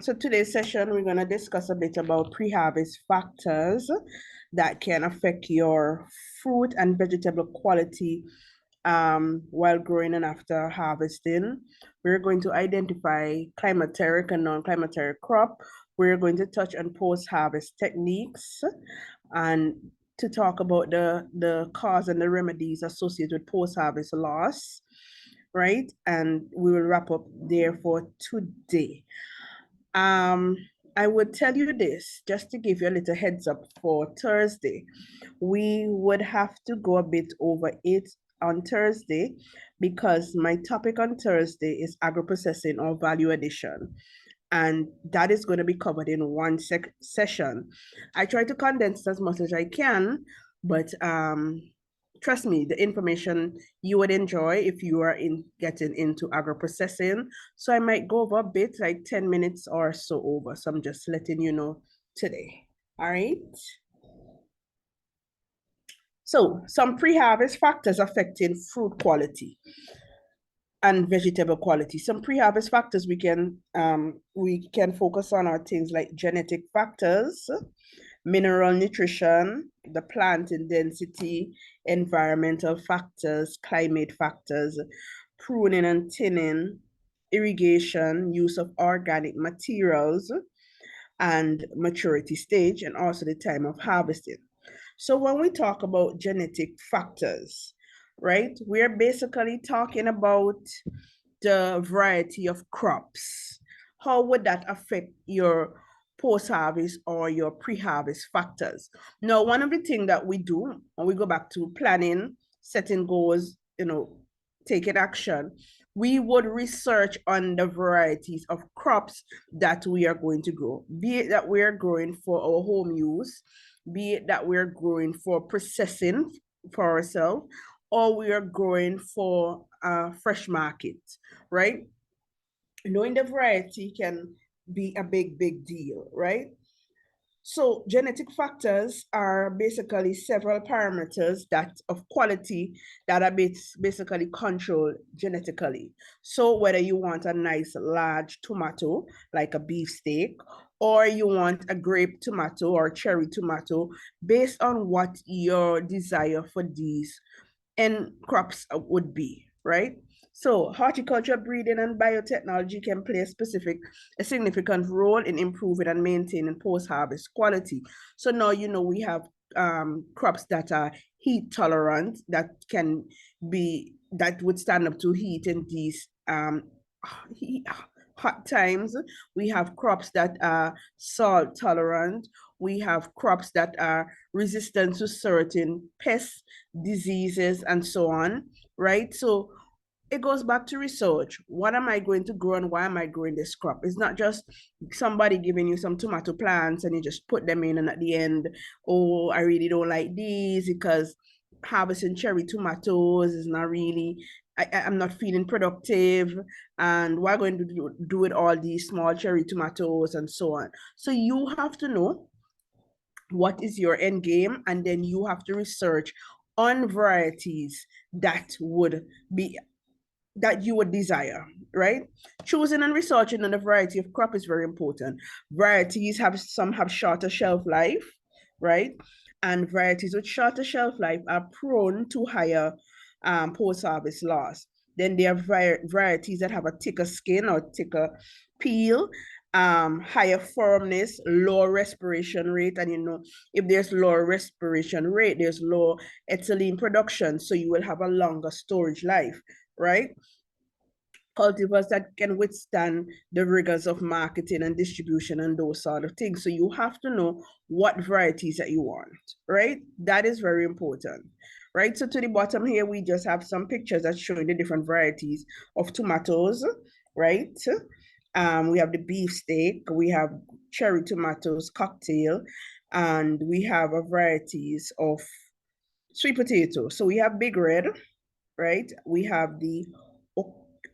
So today's session, we're going to discuss a bit about pre-harvest factors that can affect your fruit and vegetable quality while growing and after harvesting. We're going to identify climateric and non-climateric crop. We're going to touch on post-harvest techniques and to talk about the cause and the remedies associated with post-harvest loss, right? And we will wrap up there for today. I would tell you this, just to give you a little heads up for Thursday. We would have to go a bit over it on Thursday because my topic on Thursday is agro-processing or value addition. And that is going to be covered in one session. I try to condense as much as I can, but trust me, the information you would enjoy if you are getting into agro-processing. So I might go over a bit, like 10 minutes or so over. So I'm just letting you know today. All right. So some pre-harvest factors affecting fruit quality and vegetable quality. Some pre-harvest factors we can focus on are things like genetic factors, mineral nutrition, the planting density, environmental factors, climate factors, pruning and thinning, irrigation, use of organic materials, and maturity stage, and also the time of harvesting. So when we talk about genetic factors, right, we're basically talking about the variety of crops. How would that affect your post-harvest or your pre-harvest factors? Now, one of the things that we do when we go back to planning, setting goals, taking action, we would research on the varieties of crops that we are going to grow, be it that we are growing for our home use, be it that we're growing for processing for ourselves, or we are growing for a fresh market, right? Knowing the variety can be a big deal, right? So genetic factors are basically several parameters that of quality that are basically controlled genetically. So whether you want a nice large tomato, like a beefsteak, or you want a grape tomato or cherry tomato, based on what your desire for these end crops would be, right? So horticulture, breeding, and biotechnology can play a significant role in improving and maintaining post-harvest quality. So now, we have crops that are heat tolerant, that would stand up to heat in these hot times. We have crops that are salt tolerant. We have crops that are resistant to certain pests, diseases, and so on, right? So it goes back to research. What am I going to grow and why am I growing this crop? It's not just somebody giving you some tomato plants and you just put them in, and at the end, oh, I really don't like these because harvesting cherry tomatoes is not really, I'm not feeling productive, and we're going to do with all these small cherry tomatoes and so on. So you have to know what is your end game, and then you have to research on varieties that you would desire, right? Choosing and researching on the variety of crop is very important. Varieties have shorter shelf life, right? And varieties with shorter shelf life are prone to higher post-harvest loss. Then there are varieties that have a thicker skin or thicker peel, higher firmness, lower respiration rate. And if there's lower respiration rate, there's low ethylene production. So you will have a longer storage life, right? Cultivars that can withstand the rigors of marketing and distribution and those sort of things. So you have to know what varieties that you want, right? That is very important, right? So to the bottom here, we just have some pictures that show the different varieties of tomatoes, right? We have the beefsteak, we have cherry tomatoes, cocktail, and we have a varieties of sweet potato. So we have big red, right? We have the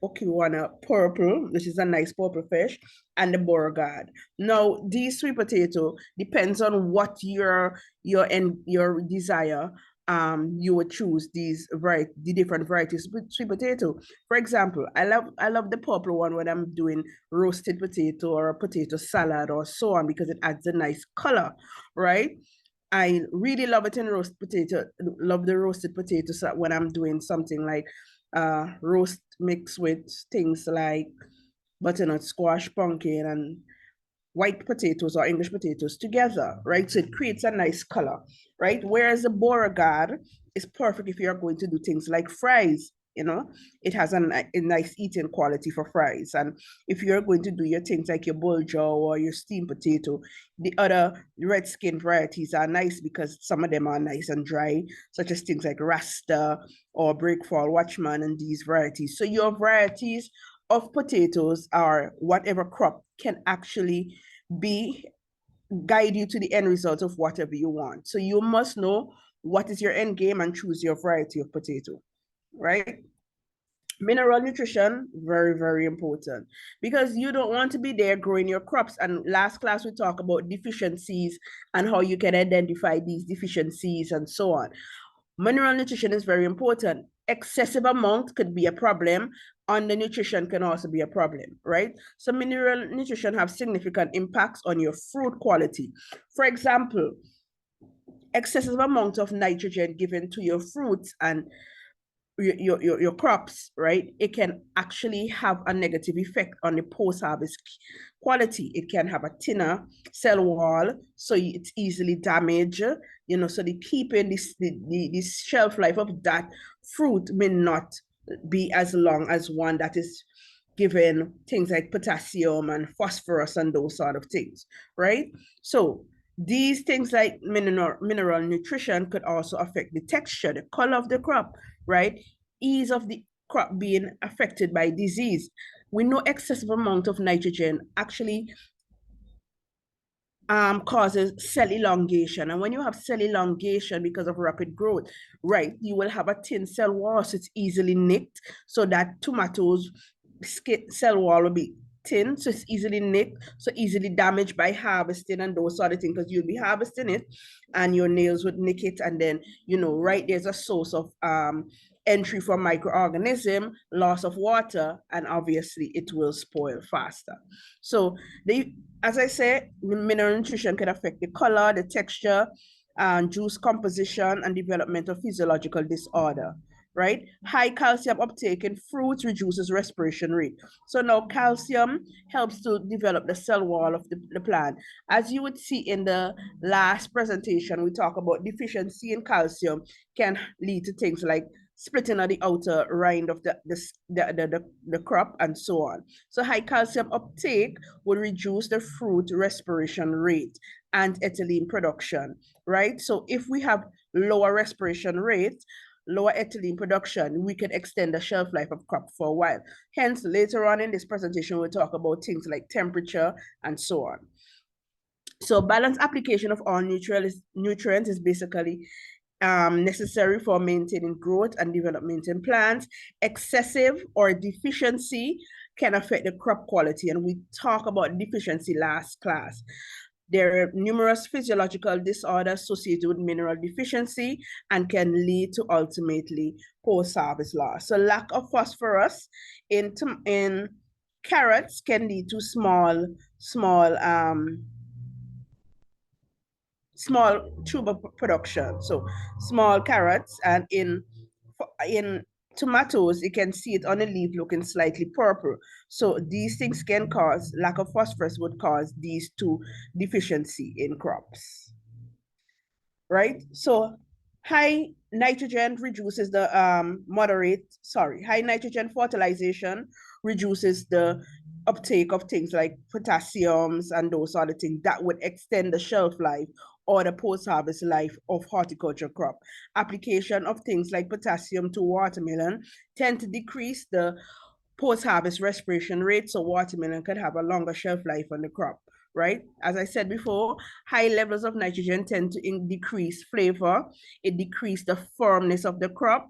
Okiwana purple, which is a nice purple fish, and the Beauregard. Now, these sweet potato depends on what your desire. you would choose the different varieties of sweet potato. For example, I love the purple one when I'm doing roasted potato or a potato salad or so on, because it adds a nice color, right? I really love it in love the roasted potato when I'm doing something like roast mixed with things like butternut squash, pumpkin, and white potatoes or English potatoes together, right? So it creates a nice color, right? Whereas the Beauregard is perfect if you're going to do things like fries, you know, it has a nice eating quality for fries. And if you're going to do your things like your bulgur or your steamed potato, the other red skin varieties are nice because some of them are nice and dry, such as things like Rasta or Breakfall, Watchman, and these varieties. So your varieties of potatoes or whatever crop can actually guide you to the end result of whatever you want. So you must know what is your end game and choose your variety of potato, right? Mineral nutrition, very, very important, because you don't want to be there growing your crops. And last class, we talked about deficiencies and how you can identify these deficiencies and so on. Mineral nutrition is very important. Excessive amount could be a problem. Undernutrition can also be a problem, right? So mineral nutrition have significant impacts on your fruit quality. For example, excessive amount of nitrogen given to your fruits and your crops, right? It can actually have a negative effect on the post-harvest quality. It can have a thinner cell wall, so it's easily damaged, you know, so the keeping this shelf life of that fruit may not be as long as one that is given things like potassium and phosphorus and those sort of things, right? So these things like mineral nutrition could also affect the texture, the color of the crop, right? Ease of the crop being affected by disease. We know excessive amount of nitrogen actually causes cell elongation. And when you have cell elongation because of rapid growth, right, you will have a thin cell wall, so it's easily nicked, so that tomatoes cell wall will be thin, so it's easily nicked, so easily damaged by harvesting and those sort of things, because you'll be harvesting it and your nails would nick it, and then, you know, right, there's a source of entry for microorganism, loss of water, and obviously it will spoil faster. So as I say, mineral nutrition can affect the color, the texture, and juice composition, and development of physiological disorder, right? High calcium uptake in fruits reduces respiration rate. So now calcium helps to develop the cell wall of the plant. As you would see in the last presentation, we talk about deficiency in calcium can lead to things like splitting of the outer rind of the crop and so on. So high calcium uptake will reduce the fruit respiration rate and ethylene production, right? So if we have lower respiration rate, lower ethylene production, we can extend the shelf life of crop for a while. Hence, later on in this presentation, we'll talk about things like temperature and so on. So balanced application of all nutrients is basically necessary for maintaining growth and development in plants. Excessive or deficiency can affect the crop quality, and we talked about deficiency last class. There are numerous physiological disorders associated with mineral deficiency and can lead to ultimately post-harvest loss. So lack of phosphorus in carrots can lead to small tuber production. So small carrots, and in tomatoes, you can see it on the leaf looking slightly purple. So these things can cause, lack of phosphorus would cause these two deficiency in crops, right? So high nitrogen reduces the high nitrogen fertilization reduces the uptake of things like potassiums and those other things that would extend the shelf life or the post-harvest life of horticulture crop. Application of things like potassium to watermelon tend to decrease the post-harvest respiration rate, so watermelon could have a longer shelf life on the crop, right? As I said before, high levels of nitrogen tend to decrease flavor, it decreases the firmness of the crop,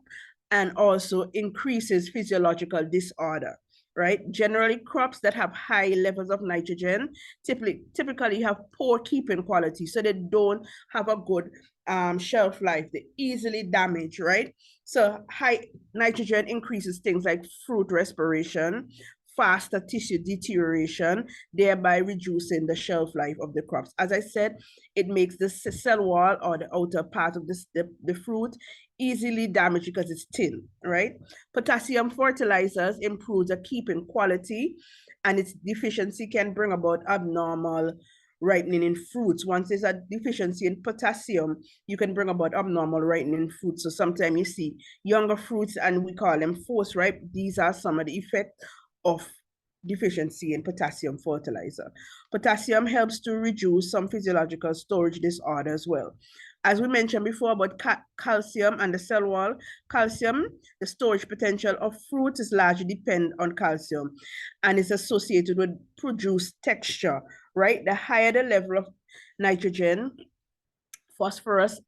and also increases physiological disorder, right? Generally, crops that have high levels of nitrogen typically have poor keeping quality, so they don't have a good shelf life. They easily damage, right? So high nitrogen increases things like fruit respiration, faster tissue deterioration, thereby reducing the shelf life of the crops. As I said, it makes the cell wall or the outer part of the fruit easily damaged because it's thin, right? Potassium fertilizers improve the keeping quality, and its deficiency can bring about abnormal ripening in fruits. Once there's a deficiency in potassium, you can bring about abnormal ripening in fruits. So sometimes you see younger fruits and we call them force ripe. These are some of the effects of deficiency in potassium fertilizer. Potassium helps to reduce some physiological storage disorder as well. As we mentioned before about calcium and the cell wall, calcium, the storage potential of fruit is largely dependent on calcium and is associated with produced texture, right? The higher the level of nitrogen, phosphorus,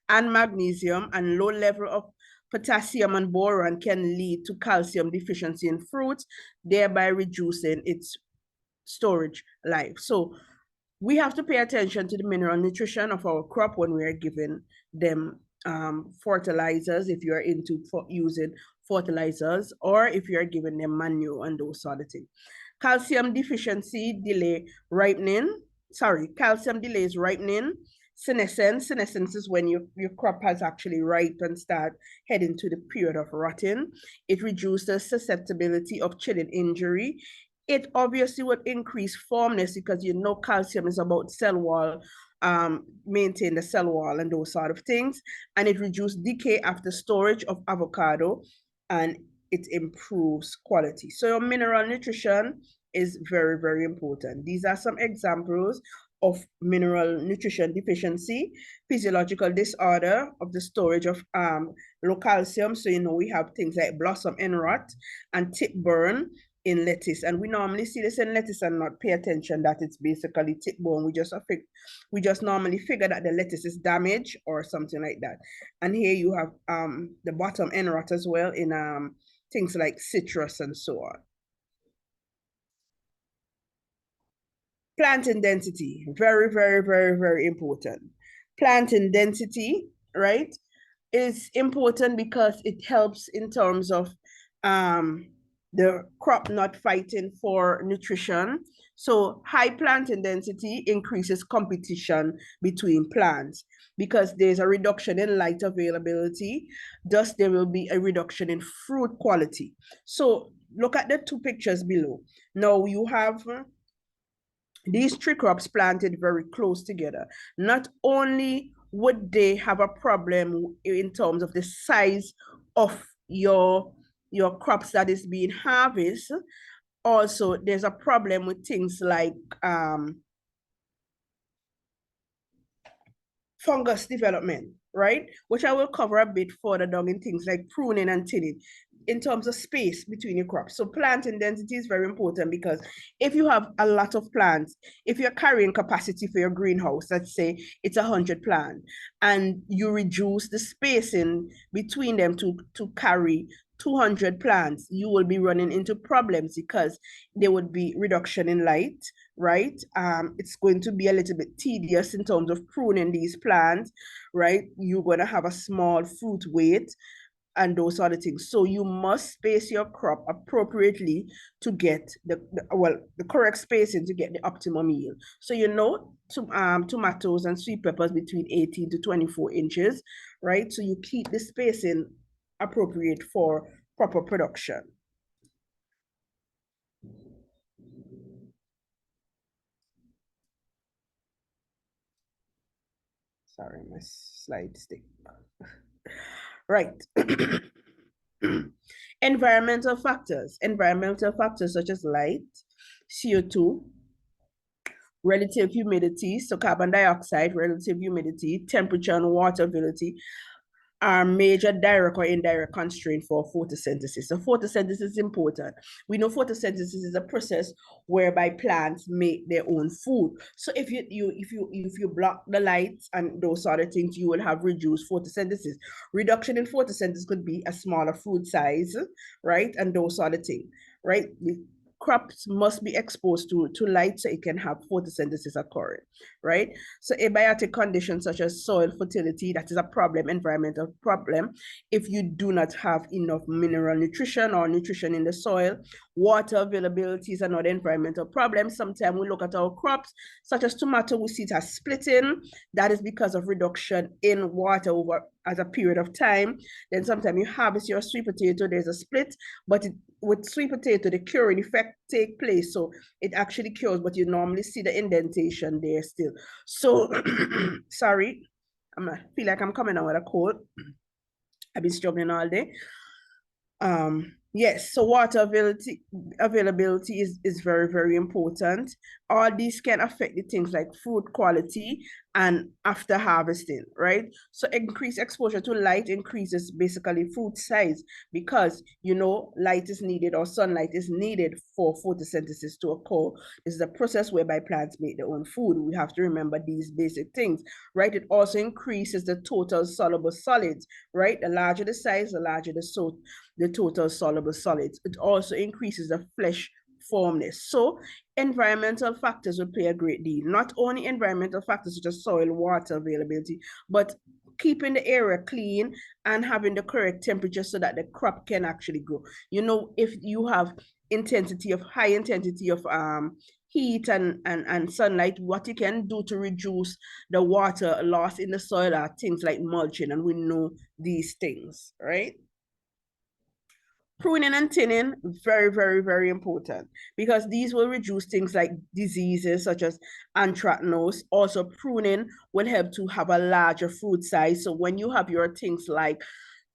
and magnesium, and low level of potassium and boron can lead to calcium deficiency in fruits, thereby reducing its storage life. So we have to pay attention to the mineral nutrition of our crop when we are giving them fertilizers, if you are into using fertilizers, or if you are giving them manure and those sort of things. Calcium deficiency calcium delays ripening. Senescence is when your crop has actually ripened and start heading to the period of rotting. It reduces susceptibility of chilling injury. It obviously would increase formness because you know calcium is about cell wall, maintain the cell wall and those sort of things. And it reduces decay after storage of avocado, and it improves quality. So your mineral nutrition is very, very important. These are some examples of mineral nutrition deficiency, physiological disorder of the storage of low calcium. So, you know, we have things like blossom end rot and tip burn in lettuce. And we normally see this in lettuce and not pay attention that it's basically tip burn. We just normally figure that the lettuce is damaged or something like that. And here you have the bottom end rot as well in things like citrus and so on. Planting density, very, very, very, very important. Planting density, right, is important because it helps in terms of the crop not fighting for nutrition. So high planting density increases competition between plants because there's a reduction in light availability. Thus, there will be a reduction in fruit quality. So look at the two pictures below. Now you have these three crops planted very close together. Not only would they have a problem in terms of the size of your crops that is being harvested, also there's a problem with things like fungus development, right? Which I will cover a bit further down in things like pruning and thinning in terms of space between your crops. So planting density is very important because if you have a lot of plants, if you're carrying capacity for your greenhouse, let's say it's 100 plants, and you reduce the spacing between them to carry 200 plants, you will be running into problems because there would be reduction in light, right? It's going to be a little bit tedious in terms of pruning these plants, right? You're going to have a small fruit weight and those other things. So you must space your crop appropriately to get the correct spacing to get the optimum yield. So you know, tomatoes and sweet peppers between 18 to 24 inches, right? So you keep the spacing appropriate for proper production. Sorry, my slide stick. Right. Environmental factors such as light, CO2, relative humidity, so carbon dioxide, relative humidity, temperature, and water availability are major direct or indirect constraints for photosynthesis. So photosynthesis is important. We know photosynthesis is a process whereby plants make their own food. So if you block the lights and those sort of things, you will have reduced photosynthesis. Reduction in photosynthesis could be a smaller fruit size, right? And those sort of things, right? The crops must be exposed to light so it can have photosynthesis occurring, right? So abiotic conditions such as soil fertility, that is a problem, environmental problem, if you do not have enough mineral nutrition or nutrition in the soil. Water availability is another environmental problem. Sometimes we look at our crops, such as tomato, we see it as splitting. That is because of reduction in water over as a period of time. Then sometimes you harvest your sweet potato, there's a split, but with sweet potato, the curing effect take place. So it actually cures, but you normally see the indentation there still. So, sorry, I feel like I'm coming out with a cold. I've been struggling all day. Yes, so water availability is very, very important. All these can affect the things like fruit quality and after harvesting, right? So increased exposure to light increases basically fruit size because, you know, light is needed or sunlight is needed for photosynthesis to occur. This is a process whereby plants make their own food. We have to remember these basic things, right? It also increases the total soluble solids, right? The larger the size, the larger the total soluble solids. It also increases the flesh formness. So environmental factors will play a great deal. Not only environmental factors such as soil, water availability, but keeping the area clean and having the correct temperature so that the crop can actually grow. You know, if you have high intensity of heat and sunlight, what you can do to reduce the water loss in the soil are things like mulching, and we know these things, right? Pruning and thinning, very, very, very important because these will reduce things like diseases such as anthracnose. Also, pruning will help to have a larger fruit size. So when you have your things like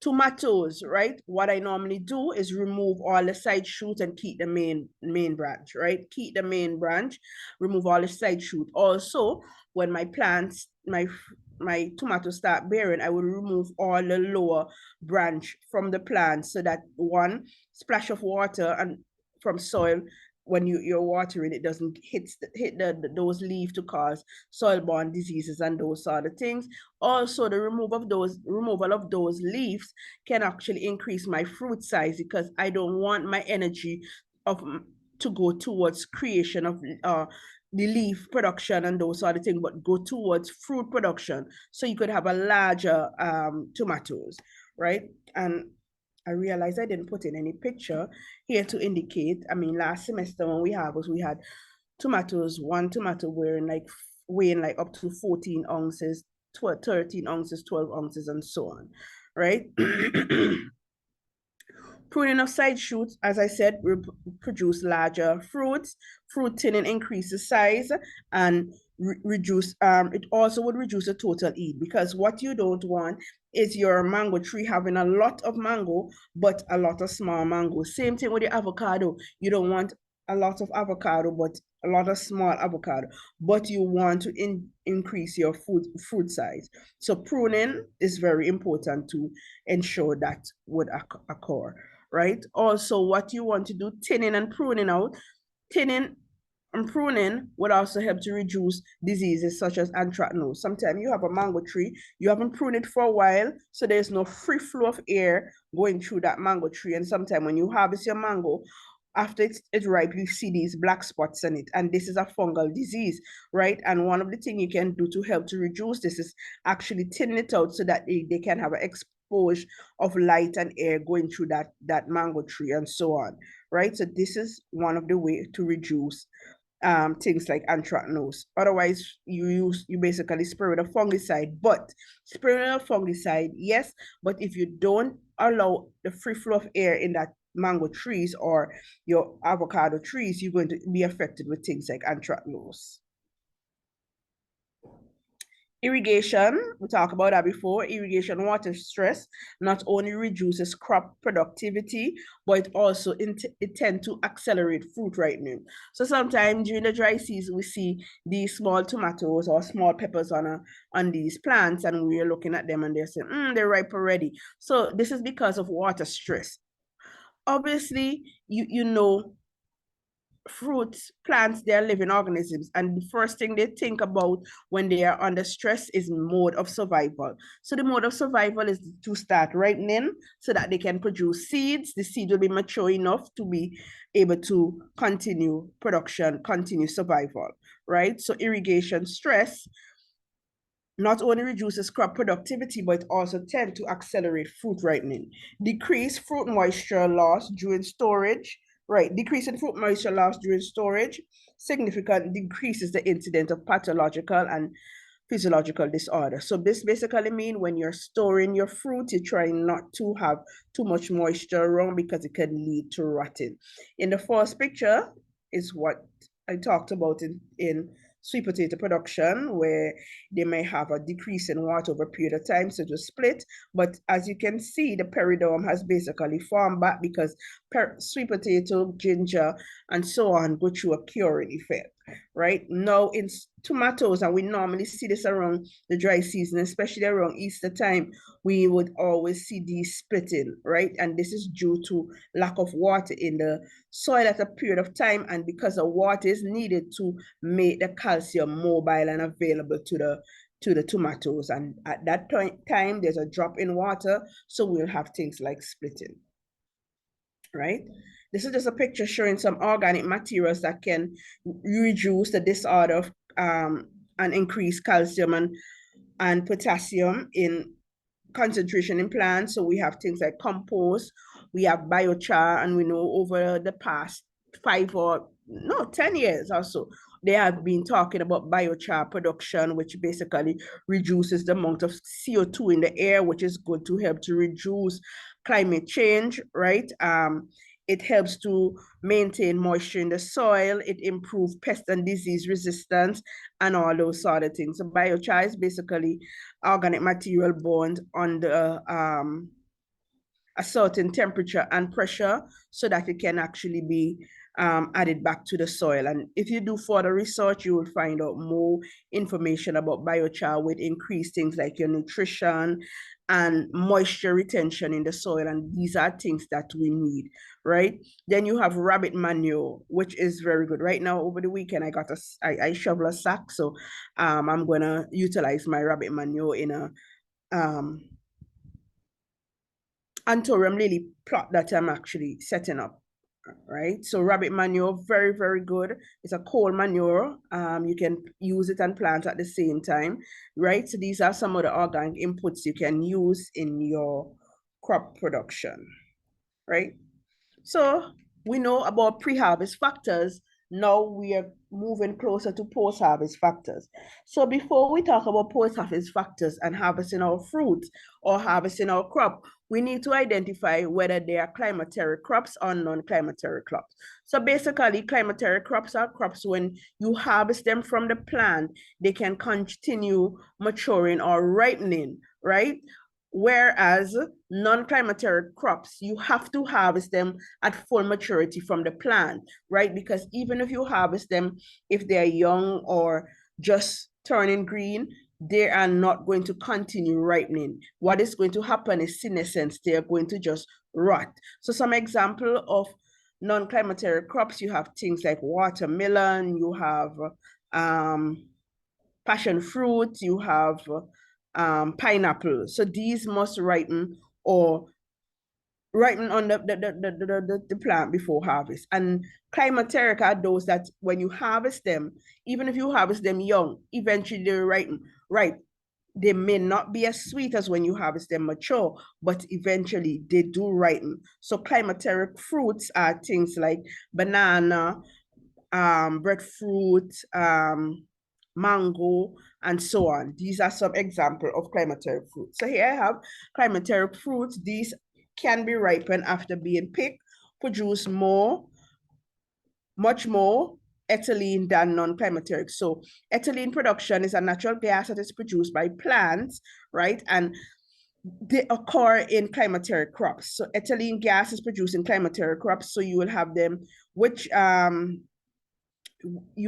tomatoes, right? What I normally do is remove all the side shoots and keep the main branch, right? Keep the main branch, remove all the side shoot. Also, when my plants, my tomatoes start bearing, I will remove all the lower branch from the plant so that one splash of water and from soil when you're watering, it doesn't hit those leaves to cause soil-borne diseases and those sort of things. Also, the removal of those leaves can actually increase my fruit size because I don't want my energy to go towards creation of the leaf production and those sort of things, but go towards fruit production. So you could have a larger tomatoes, right? And I realized I didn't put in any picture here to indicate. I mean, last semester when we had tomatoes, one tomato weighing like up to 14 ounces, 13 ounces, 12 ounces, and so on, right? Pruning of side shoots, as I said, produce larger fruits. Fruit thinning increases size and reduce. It also would reduce the total yield because what you don't want is your mango tree having a lot of mango, but a lot of small mango. Same thing with the avocado. You don't want a lot of avocado, but a lot of small avocado, but you want to increase your fruit size. So pruning is very important to ensure that would occur, right? Also, what you want to do, thinning and pruning out. Thinning and pruning would also help to reduce diseases such as anthracnose. Sometimes you have a mango tree, you haven't pruned it for a while, so there's no free flow of air going through that mango tree. And sometimes when you harvest your mango, after it's ripe, you see these black spots on it. And this is a fungal disease, right? And one of the things you can do to help to reduce this is actually thin it out so that they can have an exposure of light and air going through that mango tree and so on, right? So this is one of the ways to reduce things like anthracnose. Otherwise, you basically spray with a fungicide. But spraying a fungicide, yes, but if you don't allow the free flow of air in that mango trees or your avocado trees, you're going to be affected with things like anthracnose. Irrigation, we talked about that before. Irrigation water stress not only reduces crop productivity, but it also it tends to accelerate fruit ripening. So sometimes during the dry season, we see these small tomatoes or small peppers on these plants, and we're looking at them and they're saying, they're ripe already. So this is because of water stress. Obviously, you know, fruits, plants, they're living organisms. And the first thing they think about when they are under stress is mode of survival. So the mode of survival is to start ripening so that they can produce seeds. The seed will be mature enough to be able to continue production, continue survival, right? So irrigation stress not only reduces crop productivity, but it also tends to accelerate fruit ripening. Decrease fruit moisture loss during storage, right? Decrease in fruit moisture loss during storage significantly decreases the incidence of pathological and physiological disorder. So this basically means when you're storing your fruit, you're trying not to have too much moisture around because it can lead to rotting. In the first picture is what I talked about in sweet potato production, where they may have a decrease in water over a period of time, so to split. But as you can see, the periodome has basically formed back because sweet potato, ginger, and so on go through a curing effect, right? Now in tomatoes, and we normally see this around the dry season, especially around Easter time, we would always see these splitting, right? And this is due to lack of water in the soil at a period of time, and because the water is needed to make the calcium mobile and available to the tomatoes. And at that time, there's a drop in water, so we'll have things like splitting, right? This is just a picture showing some organic materials that can reduce the disorder of and increase calcium and potassium in concentration in plants. So we have things like compost, we have biochar, and we know over the past 10 years or so, they have been talking about biochar production, which basically reduces the amount of CO2 in the air, which is good to help to reduce climate change, right? It helps to maintain moisture in the soil. It improves pest and disease resistance and all those sort of things. So biochar is basically organic material bond under a certain temperature and pressure so that it can actually be added back to the soil. And if you do further research, you will find out more information about biochar with increased things like your nutrition and moisture retention in the soil. And these are things that we need, right? Then you have rabbit manure, which is very good. Right now, over the weekend, I shovel a sack. So I'm going to utilize my rabbit manure in a anthurium lily plot that I'm actually setting up, right? So rabbit manure, very, very good. It's a cold manure. You can use it and plant at the same time, right? So these are some of the organic inputs you can use in your crop production, right? So we know about pre-harvest factors. Now we are moving closer to post-harvest factors. So before we talk about post-harvest factors and harvesting our fruit or harvesting our crop, we need to identify whether they are climateric crops or non-climateric crops. So basically, climateric crops are crops when you harvest them from the plant, they can continue maturing or ripening, right? Whereas non-climateric crops, you have to harvest them at full maturity from the plant, right? Because even if you harvest them, if they're young or just turning green, they are not going to continue ripening. What is going to happen is senescence. They are going to just rot. So some example of non-climateric crops, you have things like watermelon, you have passion fruit, you have pineapple. So these must ripen or ripen on the plant before harvest. And climateric are those that when you harvest them, even if you harvest them young, eventually they ripen, right? They may not be as sweet as when you harvest them mature, but eventually they do ripen. So climateric fruits are things like banana, breadfruit, mango, and so on. These are some examples of climateric fruits. So here I have climateric fruits. These can be ripened after being picked, produce much more ethylene than non-climateric. So ethylene production is a natural gas that is produced by plants, right? And they occur in climateric crops. So ethylene gas is produced in climateric crops. So you will have them, which you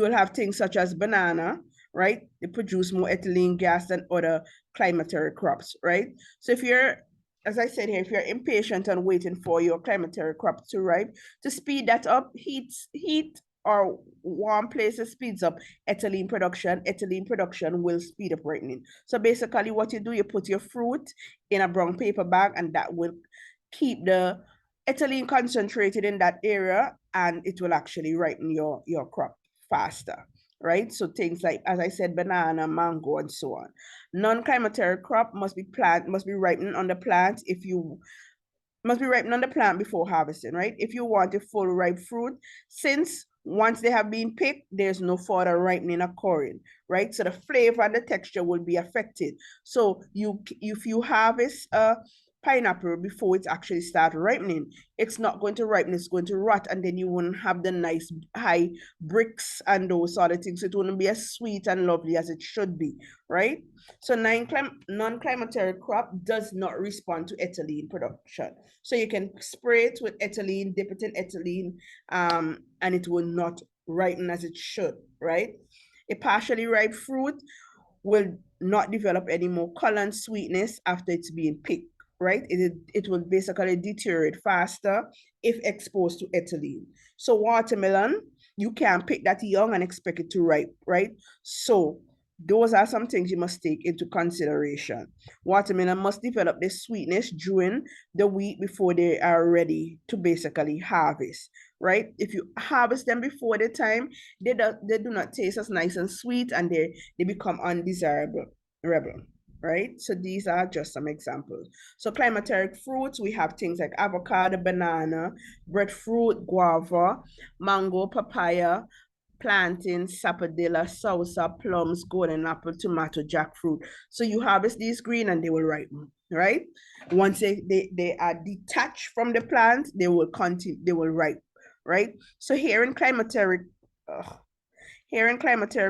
will have things such as banana, right? They produce more ethylene gas than other climateric crops, right? So if you're, as I said here, if you're impatient and waiting for your climateric crop to ripe, to speed that up, heat or warm places speeds up ethylene production. Ethylene production will speed up ripening. So basically what you do, you put your fruit in a brown paper bag, and that will keep the ethylene concentrated in that area, and it will actually ripen your crop faster, right? So things like, as I said, banana, mango, and so on. Non-climateric crop must be ripened on the plant before harvesting, right? If you want a full ripe fruit, since once they have been picked, there's no further ripening occurring, right? So the flavor and the texture will be affected. So if you harvest a pineapple before it actually starts ripening, it's not going to ripen, it's going to rot, and then you won't have the nice high bricks and those sort of things. It wouldn't be as sweet and lovely as it should be, right? So non-climateric crop does not respond to ethylene production. So you can spray it with ethylene, dip it in ethylene, and it will not ripen as it should, right? A partially ripe fruit will not develop any more color and sweetness after it's being picked, right? It will basically deteriorate faster if exposed to ethylene. So watermelon, you can't pick that young and expect it to ripe, right? So those are some things you must take into consideration. Watermelon must develop the sweetness during the week before they are ready to basically harvest, right? If you harvest them before the time, they do not taste as nice and sweet, and they become undesirable, right? So these are just some examples. So climateric fruits, we have things like avocado, banana, breadfruit, guava, mango, papaya, plantain, sapodilla, salsa, plums, golden apple, tomato, jackfruit. So you harvest these green and they will ripen, right? Once they are detached from the plant, they will ripe, right? So here in climateric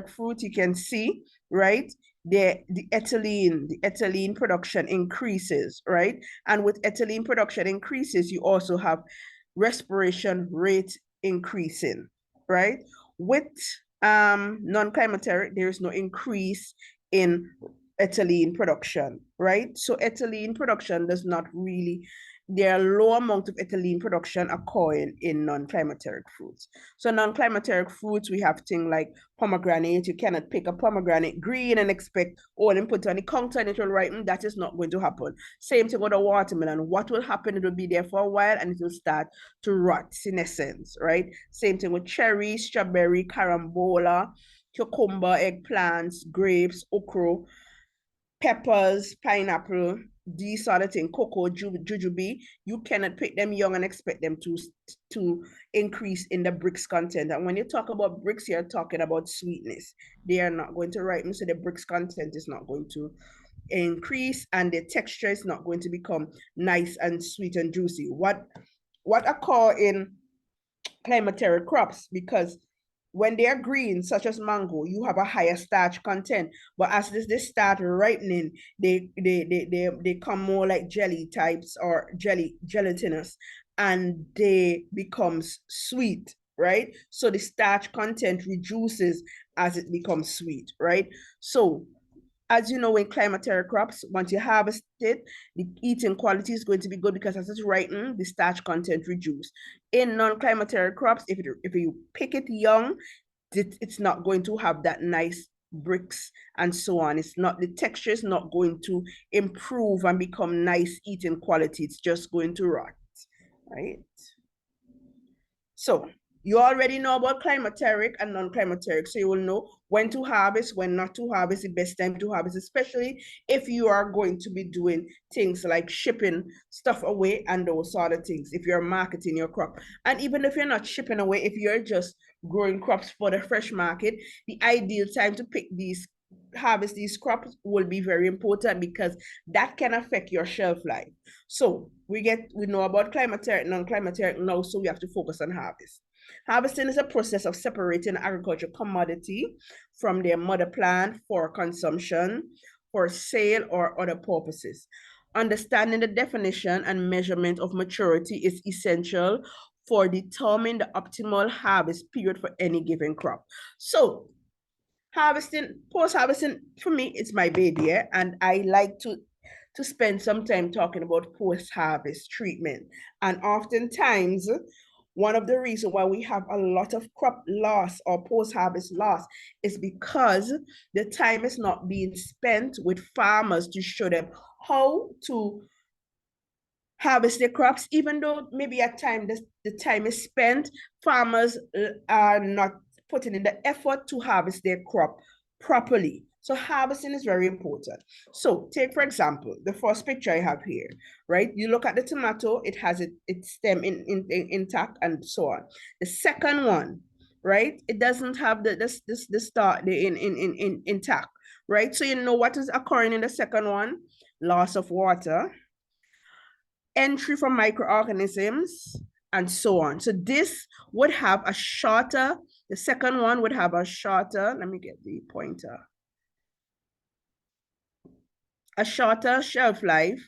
fruit, you can see, right? The ethylene production increases, right? And with ethylene production increases, you also have respiration rate increasing, right? With non-climateric, there is no increase in ethylene production, right? So ethylene production does not really, there are low amount of ethylene production occurring in non-climateric fruits. So non-climateric fruits, we have things like pomegranate. You cannot pick a pomegranate green and expect, oh, then put it on the counter and it will ripen. That is not going to happen. Same thing with a watermelon. What will happen? It will be there for a while and it will start to rot in essence, right? Same thing with cherry, strawberry, carambola, cucumber, eggplants, grapes, okra, peppers, pineapple, these sort of things, cocoa, jujube. You cannot pick them young and expect them to increase in the bricks content. And when you talk about bricks, you're talking about sweetness. They are not going to ripen, so the bricks content is not going to increase, and the texture is not going to become nice and sweet and juicy. What occur in climateric crops, because when they are green, such as mango, you have a higher starch content. But as they start ripening, they come more like jelly types or gelatinous, and they becomes sweet, right? So the starch content reduces as it becomes sweet, right? So as you know, in climateric crops, once you harvest it, the eating quality is going to be good because as it's ripening, the starch content reduce. In non-climateric crops, if you pick it young, it's not going to have that nice bricks and so on. The texture is not going to improve and become nice eating quality. It's just going to rot, right? So you already know about climateric and non-climateric, so you will know when to harvest, when not to harvest, the best time to harvest, especially if you are going to be doing things like shipping stuff away and those sort of things, if you're marketing your crop. And even if you're not shipping away, if you're just growing crops for the fresh market, the ideal time to harvest these crops will be very important, because that can affect your shelf life. So we know about climateric, non-climateric now, so we have to focus on harvest. Harvesting is a process of separating agricultural commodity from their mother plant for consumption, for sale, or other purposes. Understanding the definition and measurement of maturity is essential for determining the optimal harvest period for any given crop. So post-harvesting, for me, it's my baby, yeah? And I like to spend some time talking about post-harvest treatment. And oftentimes, one of the reasons why we have a lot of crop loss or post-harvest loss is because the time is not being spent with farmers to show them how to harvest their crops, even though maybe at times the time is spent, farmers are not putting in the effort to harvest their crop properly. So harvesting is very important. So take, for example, the first picture I have here, right? You look at the tomato, it has its stem intact and so on. The second one, right? It doesn't have the start intact, right? So you know what is occurring in the second one? Loss of water, entry from microorganisms, and so on. So this would have a shorter, the second one would have a shorter, let me get the pointer, a shorter shelf life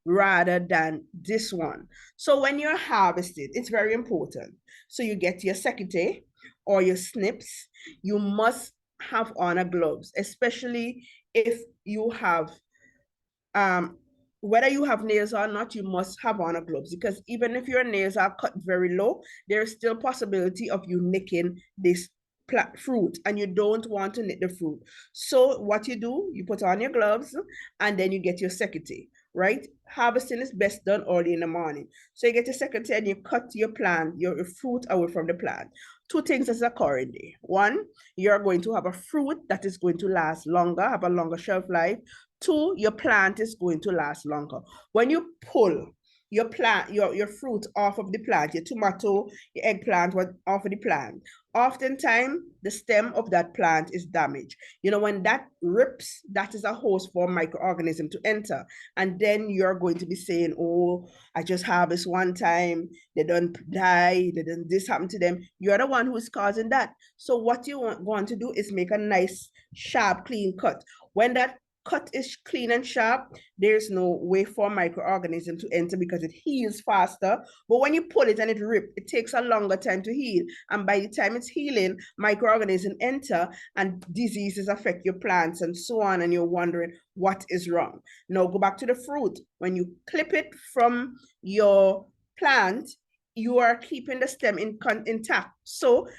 rather than this one. So when you're harvested, it's very important. So you get your secate or your snips, you must have on a gloves, especially if you have whether you have nails or not, you must have on a gloves, because even if your nails are cut very low, there is still possibility of you nicking this fruit, and you don't want to nick the fruit. So what you do, you put on your gloves and then you get your secate, right? Harvesting is best done early in the morning. So you get your secate and you cut your plant, your fruit away from the plant. Two things is occurring there. One, you're going to have a fruit that is going to last longer, have a longer shelf life. Two, your plant is going to last longer. When you pull your plant, your fruit off of the plant, your tomato, your eggplant off of the plant, oftentimes the stem of that plant is damaged. You know, when that rips, that is a host for microorganism to enter. And then you're going to be saying, oh, I just harvest one time, they don't die, they don't, this happened to them. You're the one who's causing that. So what you want to do is make a nice, sharp, clean cut. When that cut is clean and sharp, there's no way for microorganism to enter because it heals faster. But when you pull it and it rips, it takes a longer time to heal. And by the time it's healing, microorganisms enter and diseases affect your plants and so on. And you're wondering what is wrong. Now go back to the fruit. When you clip it from your plant, you are keeping the stem intact. So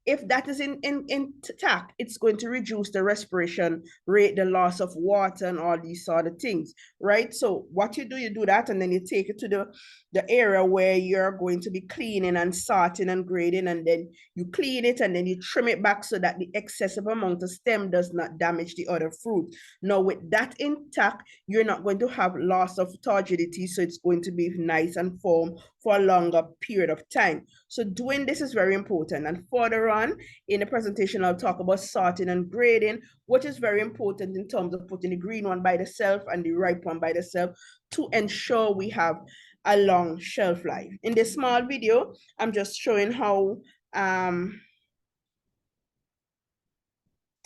if that is intact, it's going to reduce the respiration rate, the loss of water, and all these sort of things, right? So what you do that, and then you take it to the area where you're going to be cleaning and sorting and grading, and then you clean it and then you trim it back so that the excessive amount of stem does not damage the other fruit. Now with that intact, you're not going to have loss of turgidity, so it's going to be nice and firm for a longer period of time. So doing this is very important. And further on in the presentation, I'll talk about sorting and grading, which is very important in terms of putting the green one by itself and the ripe one by itself to ensure we have a long shelf life. In this small video, I'm just showing how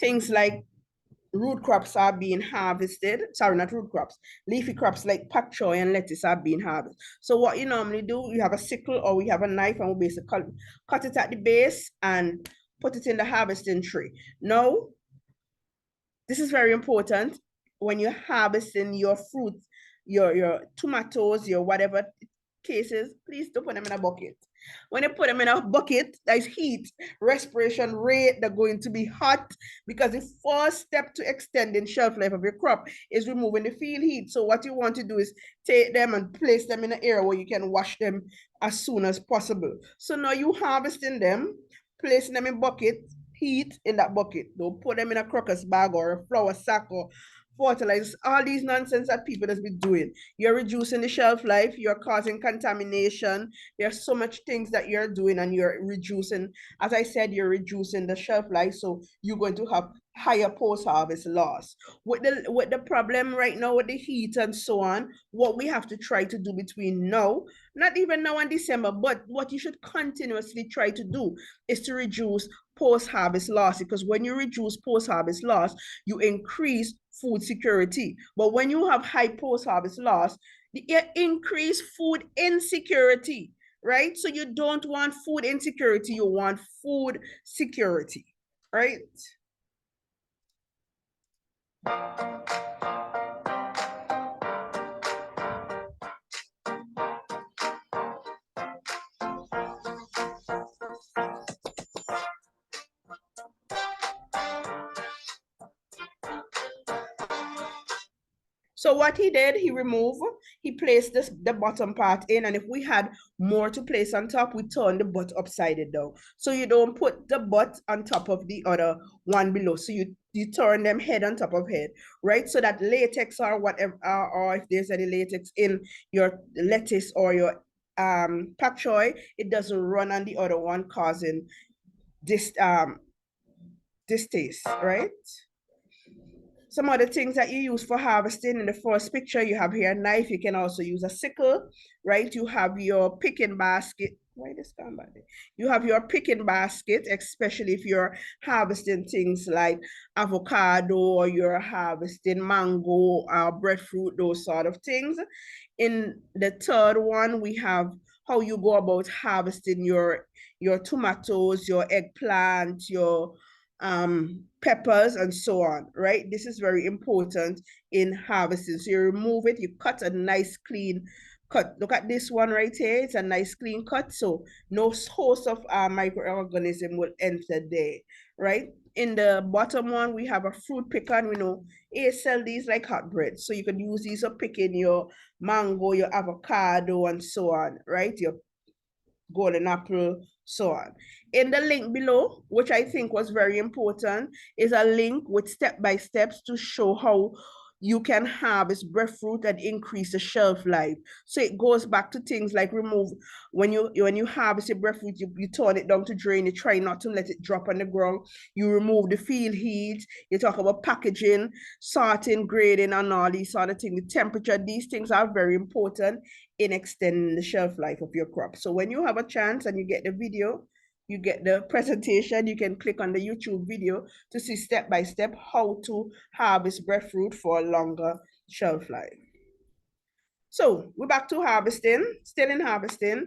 things like root crops are being harvested. Sorry, not root crops. Leafy crops like pak choy and lettuce are being harvested. So what you normally do, you have a sickle or we have a knife and we basically cut it at the base and put it in the harvesting tray. Now, this is very important when you're harvesting your fruit, your tomatoes, your whatever cases, please don't put them in a bucket. When you put them in a bucket, there's heat, respiration rate, they're going to be hot, because the first step to extending shelf life of your crop is removing the field heat. So what you want to do is take them and place them in an area where you can wash them as soon as possible. So now you harvesting them, placing them in bucket, heat in that bucket. Don't put them in a crocus bag or a flour sack or fertilizers, all these nonsense that people has been doing. You're reducing the shelf life, you're causing contamination. There's so much things that you're doing and you're reducing, as I said, you're reducing the shelf life, so you're going to have higher post-harvest loss. With the problem right now with the heat and so on, what we have to try to do between now, not even now in December, but what you should continuously try to do is to reduce post-harvest loss, because when you reduce post-harvest loss, you increase food security. But when you have high post-harvest loss, you increase food insecurity, right? So you don't want food insecurity, you want food security, right? So what he did, he placed the bottom part in, and if we had more to place on top, we turn the butt upside down. So you don't put the butt on top of the other one below. So you turn them head on top of head, right? So that latex or whatever, or if there's any latex in your lettuce or your pak choy, it doesn't run on the other one, causing this distaste, right? Some other things that you use for harvesting. In the first picture, you have here a knife. You can also use a sickle, right? You have your picking basket. Why this come back there? You have your picking basket, especially if you're harvesting things like avocado or you're harvesting mango or breadfruit, those sort of things. In the third one, we have how you go about harvesting your tomatoes, your eggplant, your peppers, and so on, right? This is very important in harvesting. So you remove it, you cut a nice clean cut. Look at this one right here. It's a nice clean cut. So no host of microorganism will enter there, right? In the bottom one, we have a fruit picker, and we know they sell these like hot bread. So you can use these for picking your mango, your avocado, and so on, right? Your golden apple, so on. In the link below, which I think was very important, is a link with step-by-steps to show how you can harvest breadfruit and increase the shelf life. So it goes back to things like when you harvest your breadfruit, you turn it down to drain, you try not to let it drop on the ground, you remove the field heat, you talk about packaging, sorting, grading, and all these sort of things. The temperature, these things are very important in extending the shelf life of your crop. So when you have a chance and you get the video, you get the presentation, you can click on the YouTube video to see step by step how to harvest breadfruit for a longer shelf life. So we're back to harvesting, still in harvesting,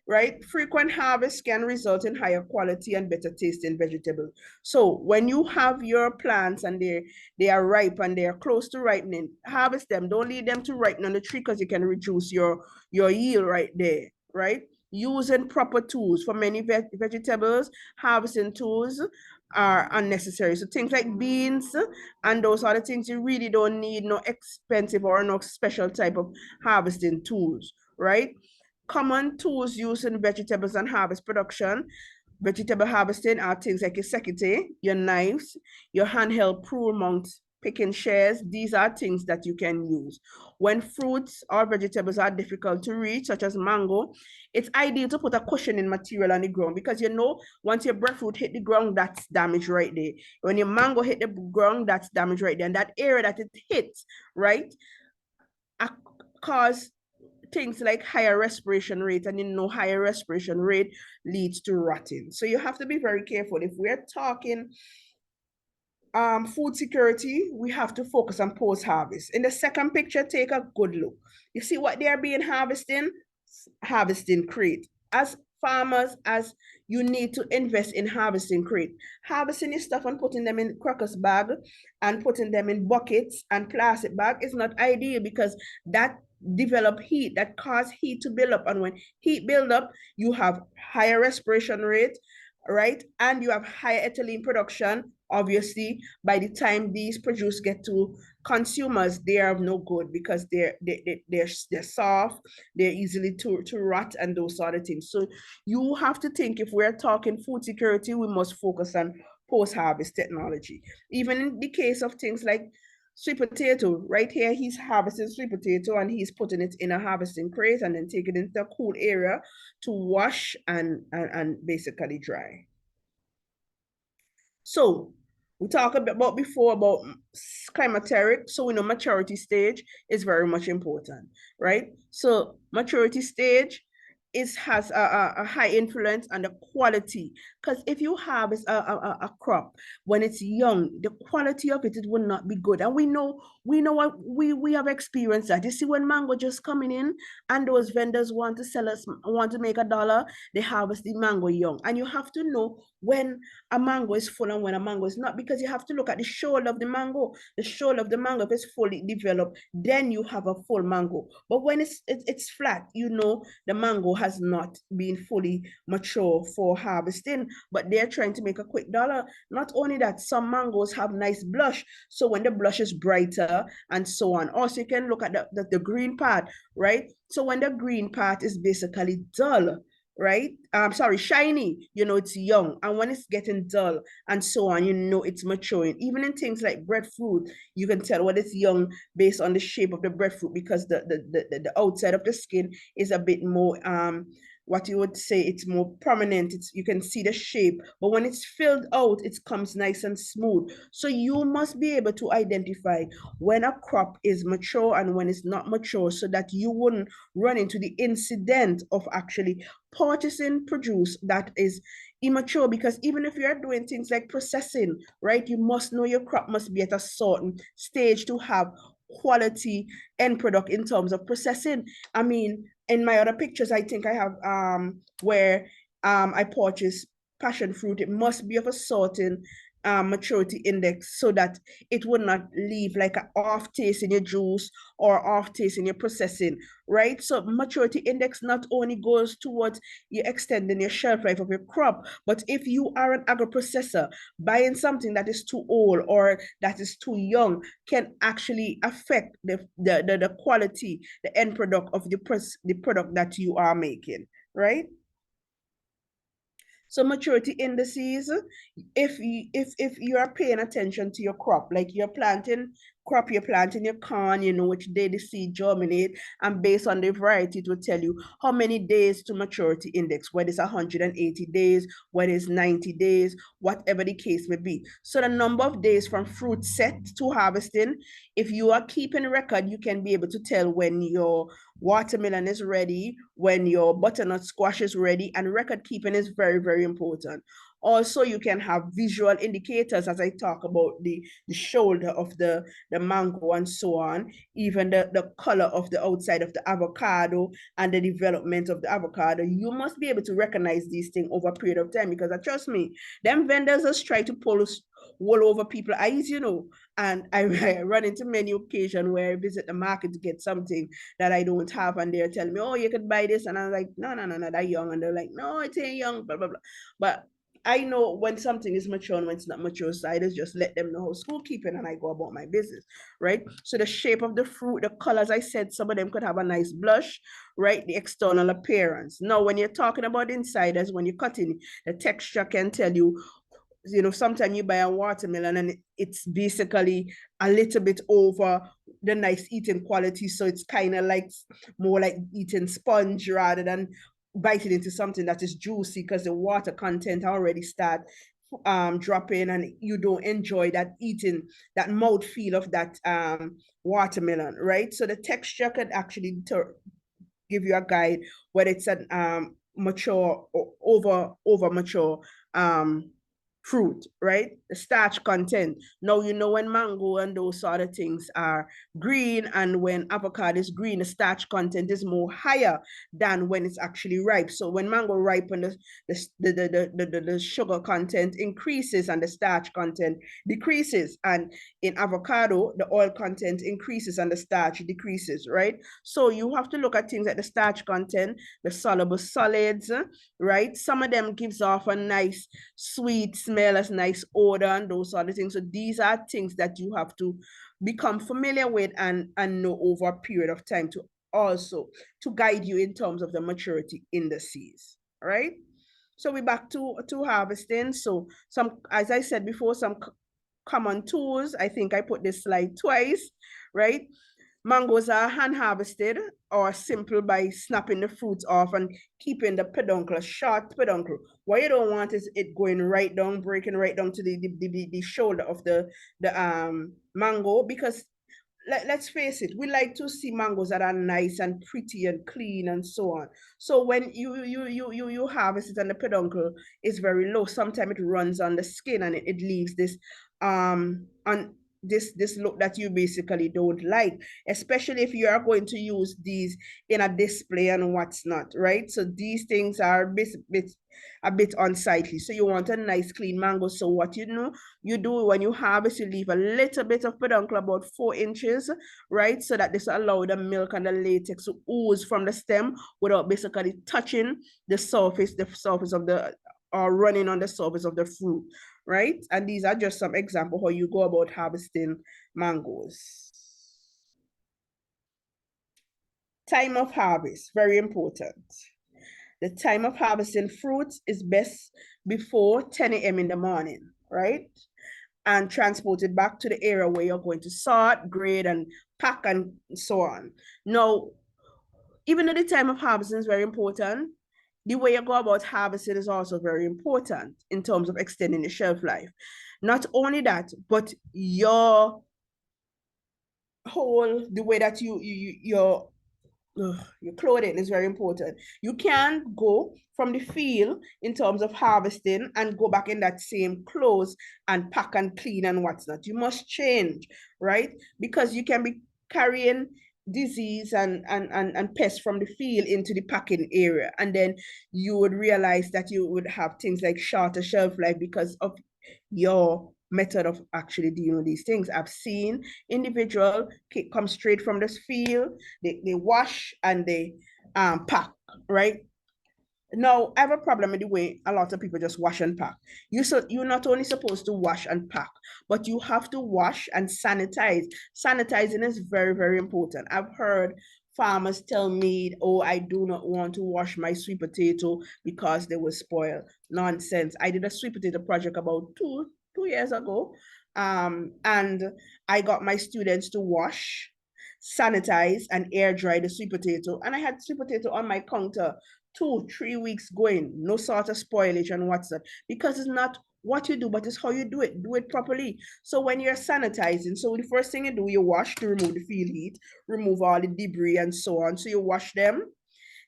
right? Frequent harvest can result in higher quality and better tasting vegetables. So when you have your plants and they are ripe and they are close to ripening, harvest them. Don't leave them to ripen on the tree because you can reduce your yield right there, right? Using proper tools. For many vegetables, harvesting tools are unnecessary. So things like beans and those other things, you really don't need no expensive or no special type of harvesting tools, right? Common tools used in vegetables and harvest production, vegetable harvesting, are things like your secateurs, your knives, your handheld pruner mount picking shears. These are things that you can use. When fruits or vegetables are difficult to reach, such as mango, it's ideal to put a cushioning material on the ground, because you know, once your breadfruit hit the ground, that's damage right there. When your mango hit the ground, that's damage right there. And that area that it hits, right, cause things like higher respiration rate, and you know, higher respiration rate leads to rotting. So you have to be very careful. If we're talking food security, we have to focus on post-harvest. In the second picture, take a good look. You see what they're being harvesting crate. As farmers, as you need to invest in harvesting crate. Harvesting your stuff and putting them in crackers bag and putting them in buckets and plastic bag is not ideal, because that develop heat, that cause heat to build up. And when heat build up, you have higher respiration rate, right? And you have higher ethylene production. Obviously, by the time these produce get to consumers, they are no good, because they're soft, they're easily to rot, and those sort of things. So you have to think, if we're talking food security, we must focus on post-harvest technology. Even in the case of things like sweet potato, right here, he's harvesting sweet potato and he's putting it in a harvesting crate and then taking it into a cool area to wash and basically dry. So we talked about before about climateric. So we know maturity stage is very much important, right? So maturity stage has a high influence on the quality, because if you harvest a crop when it's young, the quality of it will not be good. And we know what we have experienced that. You see, when mango just coming in and those vendors want to make $1, they harvest the mango young. And you have to know when a mango is full and when a mango is not, because you have to look at the shoal of the mango. The shoal of the mango, if it's fully developed, then you have a full mango. But when it's flat, you know the mango has not been fully mature for harvesting. but they're trying to make a quick dollar. Not only that, some mangoes have nice blush. So when the blush is brighter and so on. Also, you can look at the green part, right? So when the green part is basically dull, right? Sorry, shiny, you know, it's young. And when it's getting dull and so on, you know, it's maturing. Even in things like breadfruit, you can tell when it's young based on the shape of the breadfruit, because the outside of the skin is a bit more, what you would say, it's more prominent. You can see the shape, but when it's filled out, it comes nice and smooth. So you must be able to identify when a crop is mature and when it's not mature, so that you wouldn't run into the incident of actually purchasing produce that is immature. Because even if you're doing things like processing, right, you must know your crop must be at a certain stage to have quality end product in terms of processing. I mean, in my other pictures, I think I have where I purchased passion fruit. It must be of a certain maturity index, so that it would not leave like an off taste in your juice or off taste in your processing, right? So maturity index not only goes towards you extending your shelf life of your crop, but if you are an agro-processor, buying something that is too old or that is too young can actually affect the quality, the end product of the product that you are making, right? So maturity indices, if you are paying attention to your crop, like you're planting your corn, you know which day the seed germinate, and based on the variety, it will tell you how many days to maturity index, whether it's 180 days, whether it's 90 days, whatever the case may be. So the number of days from fruit set to harvesting, if you are keeping record, you can be able to tell when your watermelon is ready, when your butternut squash is ready, and record keeping is very, very important. Also, you can have visual indicators, as I talk about the shoulder of the mango and so on, even the color of the outside of the avocado and the development of the avocado. You must be able to recognize these things over a period of time, because trust me, them vendors just try to pull wool over people's eyes, you know. And I run into many occasions where I visit the market to get something that I don't have, and they're telling me, oh, you could buy this. And I'm like, no, that young. And they're like, no, it ain't young, blah, blah, blah. But I know when something is mature and when it's not mature, so I just let them know how school keeping, and I go about my business, right? So the shape of the fruit, the colors, I said, some of them could have a nice blush, right? The external appearance. Now, when you're talking about insiders, when you're cutting, the texture can tell you, you know, sometimes you buy a watermelon and it's basically a little bit over the nice eating quality. So it's kind of like more like eating sponge rather than biting into something that is juicy, because the water content already start dropping, and you don't enjoy that eating, that mouth feel of that watermelon, right? So the texture could actually give you a guide whether it's an mature or over mature fruit, right? The starch content. Now, you know, when mango and those sort of things are green, and when avocado is green, the starch content is more higher than when it's actually ripe. So when mango ripen, the sugar content increases and the starch content decreases. And in avocado, the oil content increases and the starch decreases, right? So you have to look at things like the starch content, the soluble solids, right? Some of them gives off a nice sweet smell, a nice odor, and those sort of things. So these are things that you have to become familiar with and know over a period of time to also to guide you in terms of the maturity indices, right? So we're back to harvesting. So some, as I said before, some common tools. I think I put this slide twice, right? Mangoes are hand harvested or simple by snapping the fruits off and keeping the peduncle, short peduncle. What you don't want is it going right down, breaking right down to the shoulder of the mango, because let's face it, we like to see mangoes that are nice and pretty and clean and so on. So when you harvest it and the peduncle is very low, sometimes it runs on the skin and it leaves this on this look that you basically don't like, especially if you are going to use these in a display and what's not, right? So these things are a bit unsightly. So you want a nice clean mango. So what you do when you harvest, you leave a little bit of peduncle, about 4 inches, right? So that this allow the milk and the latex to ooze from the stem without basically touching the surface of or running on the surface of the fruit, right? And these are just some examples how you go about harvesting mangoes. Time of harvest, very important. The time of harvesting fruits is best before 10 a.m. in the morning, right? And transported back to the area where you're going to sort, grade, and pack, and so on. Now, even though the time of harvesting is very important, the way you go about harvesting is also very important in terms of extending the shelf life. Not only that, but your the way that your clothing is very important. You can't go from the field in terms of harvesting and go back in that same clothes and pack and clean and what's not. You must change, right? Because you can be carrying disease and pests from the field into the packing area. And then you would realize that you would have things like shorter shelf life because of your method of actually dealing with these things. I've seen individual come straight from this field, they wash and they pack, right? Now, I have a problem with the way a lot of people just wash and pack. You're not only supposed to wash and pack, but you have to wash and sanitize. Sanitizing is very, very important. I've heard farmers tell me, oh, I do not want to wash my sweet potato because they will spoil. Nonsense. I did a sweet potato project about two years ago. And I got my students to wash, sanitize, and air dry the sweet potato. And I had sweet potato on my counter 2-3 weeks going, no sort of spoilage and what's that. Because it's not what you do, but it's how you do it properly. So when you're sanitizing, so the first thing you do, you wash to remove the field heat, remove all the debris and so on. So you wash them,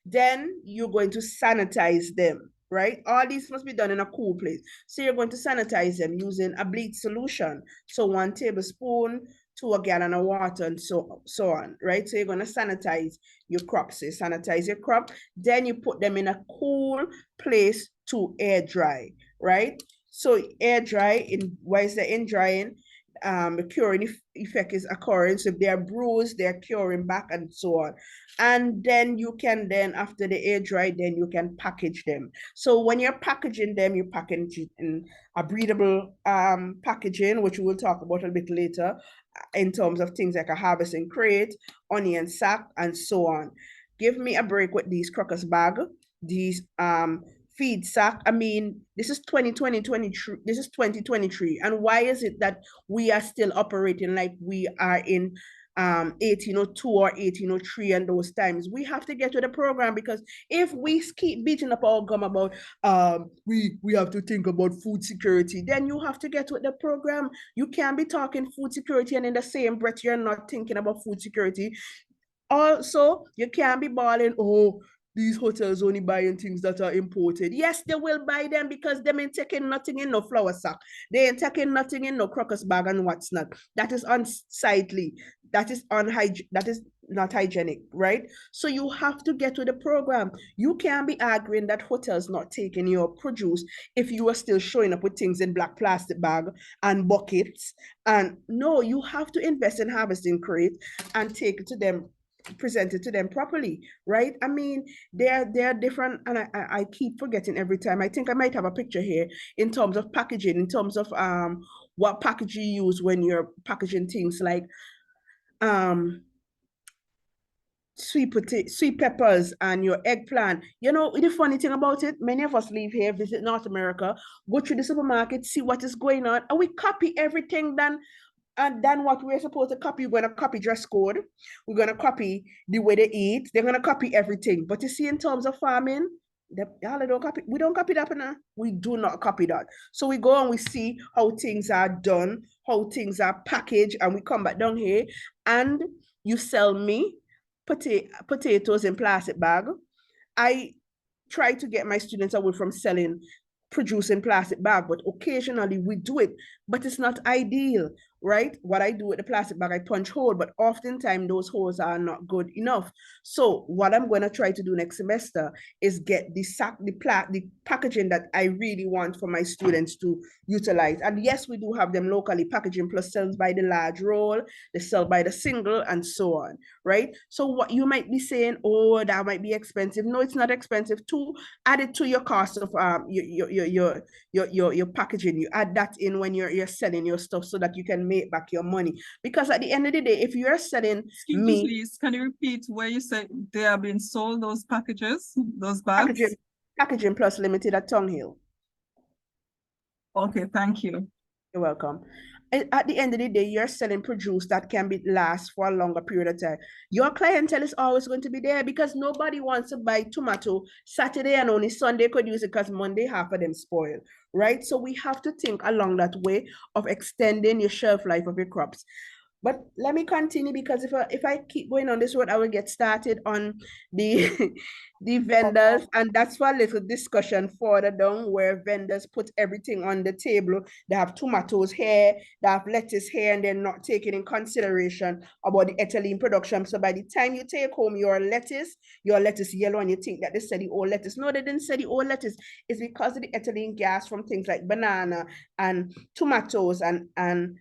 then you're going to sanitize them, right? All these must be done in a cool place. So you're going to sanitize them using a bleach solution. So 1 tablespoon to a gallon of water and so on, right? So you're going to sanitize your crops. So you sanitize your crop, then you put them in a cool place to air dry, right? So air dry, whilst they're in drying, the curing effect is occurring. So if they are bruised, they're curing back and so on. And then you can after the air dry, then you can package them. So when you're packaging them, you package it in a breathable packaging, which we will talk about a bit later, in terms of things like a harvesting crate, onion sack, and so on. Give me a break with these crocus bag, these feed sack. I mean, this is 2023. And why is it that we are still operating like we are in 1802 or 1803 and those times? We have to get to the program, because if we keep beating up our gum about we have to think about food security, then you have to get with the program. You can't be talking food security and in the same breath you're not thinking about food security. Also, you can't be bawling, oh, these hotels only buying things that are imported. Yes, they will buy them, because they ain't taking nothing in no flour sack. They ain't taking nothing in no crocus bag and what's not. That is unsightly. That is that is not hygienic, right? So you have to get to the program. You can't be arguing that hotels not taking your produce if you are still showing up with things in black plastic bag and buckets. And no, you have to invest in harvesting crate and take it to them, present it to them properly, right? I mean, they're different, and I keep forgetting every time. I think I might have a picture here in terms of packaging, in terms of what package you use when you're packaging things like sweet peppers and your eggplant. You know, the funny thing about it, many of us leave here, visit North America, go through the supermarket, see what is going on, and we copy everything than what we're supposed to copy. We're going to copy dress code. We're going to copy the way they eat. They're going to copy everything. But you see, in terms of farming, they don't copy. We don't copy that. Now. We do not copy that. So we go and we see how things are done, how things are packaged, and we come back down here and you sell me potatoes in plastic bag. I try to get my students away from selling produce in plastic bag, but occasionally we do it, but it's not ideal. right? What I do with the plastic bag, I punch hole, but oftentimes those holes are not good enough. So what I'm going to try to do next semester is get the packaging that I really want for my students to utilize. And yes, we do have them locally packaging plus sells by the large roll, they sell by the single, and so on, right? So what you might be saying, oh, that might be expensive. No, it's not expensive. To add it to your cost of your packaging. You add that in when you're selling your stuff so that you can make back your money. Because at the end of the day, if you're selling Excuse me, please, can you repeat where you said they are being sold, those packages, those bags? Packaging Plus Limited at Tongue Hill. Okay, thank you. You're welcome. At the end of the day, you're selling produce that can be last for a longer period of time. Your clientele is always going to be there because nobody wants to buy tomato Saturday and only Sunday could use it because Monday half of them spoil, right? So we have to think along that way of extending your shelf life of your crops. But let me continue because if I keep going on this road, I will get started on the the vendors, and that's for a little discussion further down where vendors put everything on the table. They have tomatoes here, they have lettuce here, and they're not taking in consideration about the ethylene production. So by the time you take home your lettuce yellow, and you think that they said the old lettuce. No, they didn't say the old lettuce. It's because of the ethylene gas from things like banana and tomatoes and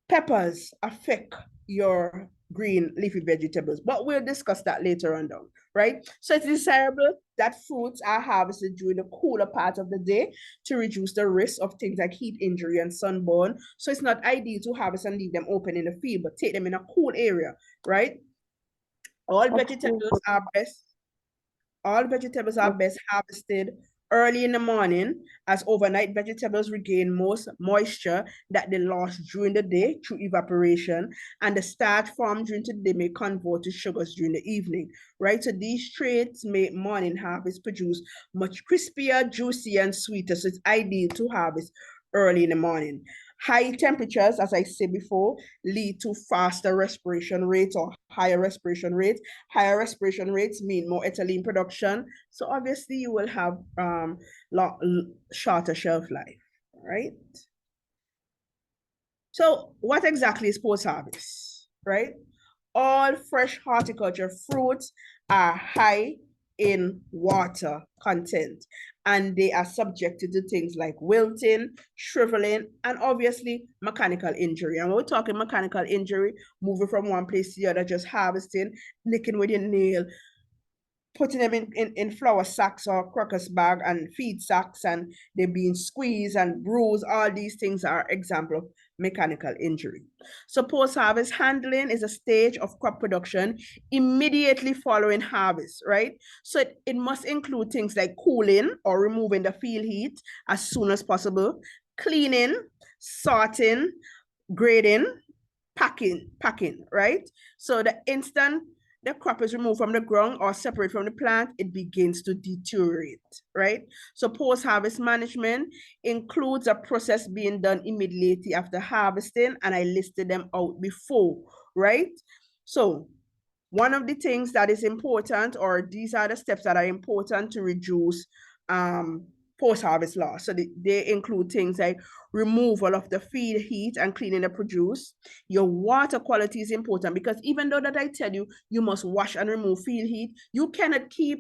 peppers affect your green leafy vegetables, but we'll discuss that later on down, right? So it's desirable that fruits are harvested during the cooler part of the day to reduce the risk of things like heat injury and sunburn. So it's not ideal to harvest and leave them open in the field, but take them in a cool area, right? All vegetables are best harvested early in the morning, as overnight vegetables regain most moisture that they lost during the day through evaporation, and the starch formed during the day may convert to sugars during the evening, right? So these traits make morning harvest produce much crispier, juicier, and sweeter. So it's ideal to harvest early in the morning. High temperatures, as I said before, lead to faster respiration rates or higher respiration rates. Higher respiration rates mean more ethylene production. So obviously you will have shorter shelf life, right? So what exactly is post-harvest, right? All fresh horticulture fruits are high in water content, and they are subjected to things like wilting, shriveling, and obviously mechanical injury. And when we're talking mechanical injury, moving from one place to the other, just harvesting, nicking with your nail, putting them in flour sacks or crocus bag and feed sacks, and they're being squeezed and bruised. All these things are example of mechanical injury. So post-harvest handling is a stage of crop production immediately following harvest, right? So it must include things like cooling or removing the field heat as soon as possible, cleaning, sorting, grading, packing, right? So the instant the crop is removed from the ground or separate from the plant, it begins to deteriorate, right? So post-harvest management includes a process being done immediately after harvesting, and I listed them out before, right? So one of the things that is important, or these are the steps that are important to reduce post-harvest loss. So they include things like removal of the feed heat and cleaning the produce. Your water quality is important because even though that I tell you, you must wash and remove feed heat, you cannot keep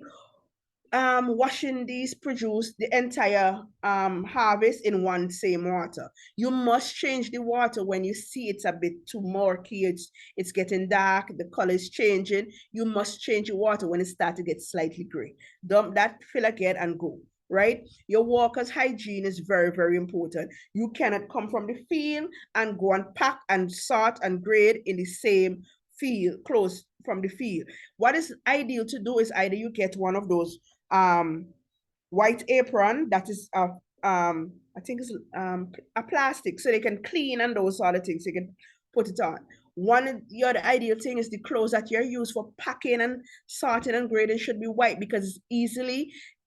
washing these produce the entire harvest in one same water. You must change the water when you see it's a bit too murky, it's getting dark, the color is changing. You must change the water when it starts to get slightly gray. Dump that, fill again, and go, right? Your workers' hygiene is very, very important. You cannot come from the field and go and pack and sort and grade in the same field, close from the field. What is ideal to do is either you get one of those white apron that is I think it's a plastic, so they can clean and those sort of things. You can put it on. The other ideal thing is the clothes that you're used for packing and sorting and grading should be white because it's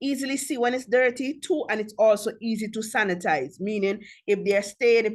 easily see when it's dirty too, and it's also easy to sanitize, meaning if they're stained, if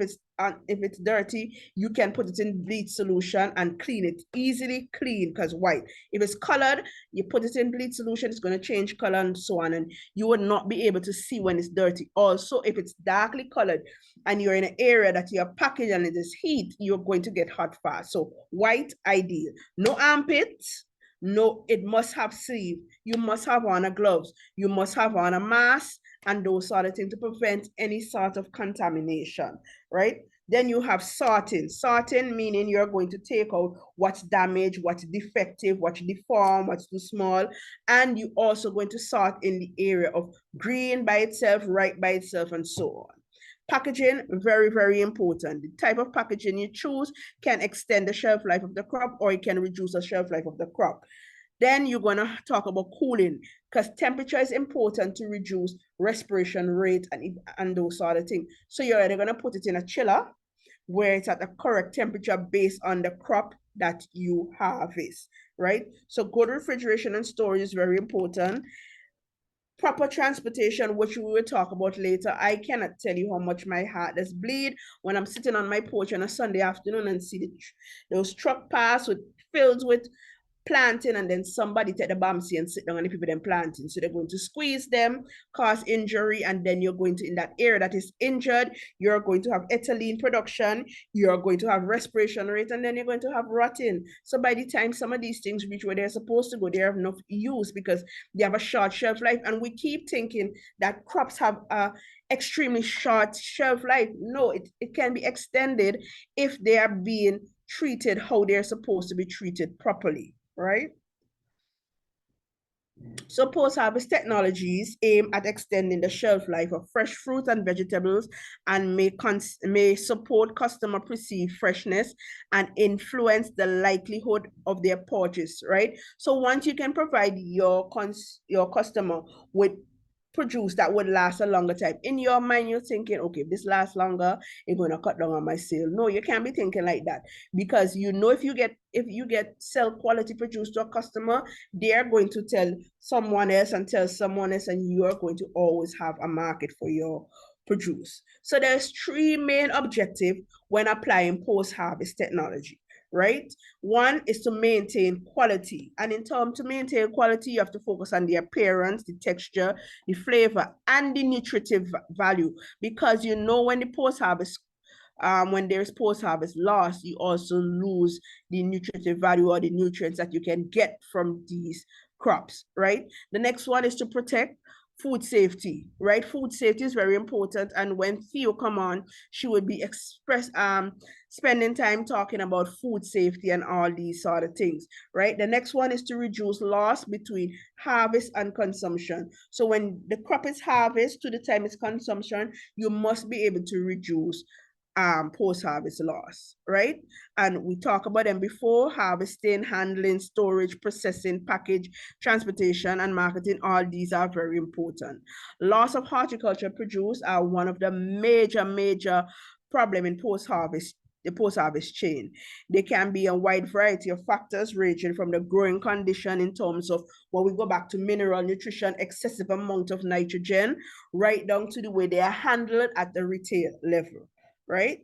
it's dirty, you can put it in bleach solution and clean it. Easily clean, because white. If it's colored, you put it in bleach solution, it's going to change color and so on, and you would not be able to see when it's dirty. Also, if it's darkly colored and you're in an area that you're packaged and it is heat, you're going to get hot fast. So white, ideal. No armpits. No, it must have sleeve. You must have on a gloves. You must have on a mask and those sort of things to prevent any sort of contamination, right? Then you have sorting. Sorting meaning you're going to take out what's damaged, what's defective, what's deformed, what's too small. And you also going to sort in the area of green by itself, right by itself, and so on. Packaging, very, very important. The type of packaging you choose can extend the shelf life of the crop, or it can reduce the shelf life of the crop. Then you're going to talk about cooling, because temperature is important to reduce respiration rate and those sort of things. So you're either going to put it in a chiller where it's at the correct temperature based on the crop that you harvest, right? So good refrigeration and storage is very important. Proper transportation, which we will talk about later. I cannot tell you how much my heart does bleed when I'm sitting on my porch on a Sunday afternoon and see those truck pass filled with planting, and then somebody take the bamsi and sit down and the people then planting. So they're going to squeeze them, cause injury, and then you're going to, in that area that is injured, you're going to have ethylene production, you're going to have respiration rate, and then you're going to have rotting. So by the time some of these things reach where they're supposed to go, they have enough use because they have a short shelf life. And we keep thinking that crops have a extremely short shelf life. No, it can be extended if they are being treated how they're supposed to be treated properly, right? So post-harvest technologies aim at extending the shelf life of fresh fruit and vegetables and may support customer perceived freshness and influence the likelihood of their purchase, right? So once you can provide your customer with produce that would last a longer time, in your mind you're thinking, okay, if this lasts longer, it's going to cut down on my sale. No, you can't be thinking like that, because you know if you get sell quality produce to a customer, they're going to tell someone else and tell someone else, and you are going to always have a market for your produce. So there's three main objectives when applying post-harvest technology, right? One is to maintain quality. And in terms to maintain quality, you have to focus on the appearance, the texture, the flavor, and the nutritive value. Because you know when the post-harvest, when there's post-harvest loss, you also lose the nutritive value or the nutrients that you can get from these crops, right? The next one is to protect food safety, right? Food safety is very important. And when Theo come on, she would be spending time talking about food safety and all these sort of things, right? The next one is to reduce loss between harvest and consumption. So when the crop is harvest to the time it's consumption, you must be able to reduce post-harvest loss, right? And we talked about them before: harvesting, handling, storage, processing, package, transportation, and marketing. All these are very important. Loss of horticulture produce are one of the major problem in the post-harvest chain. They can be a wide variety of factors ranging from the growing condition in terms of, when we go back to mineral nutrition, excessive amount of nitrogen, right down to the way they are handled at the retail level, right?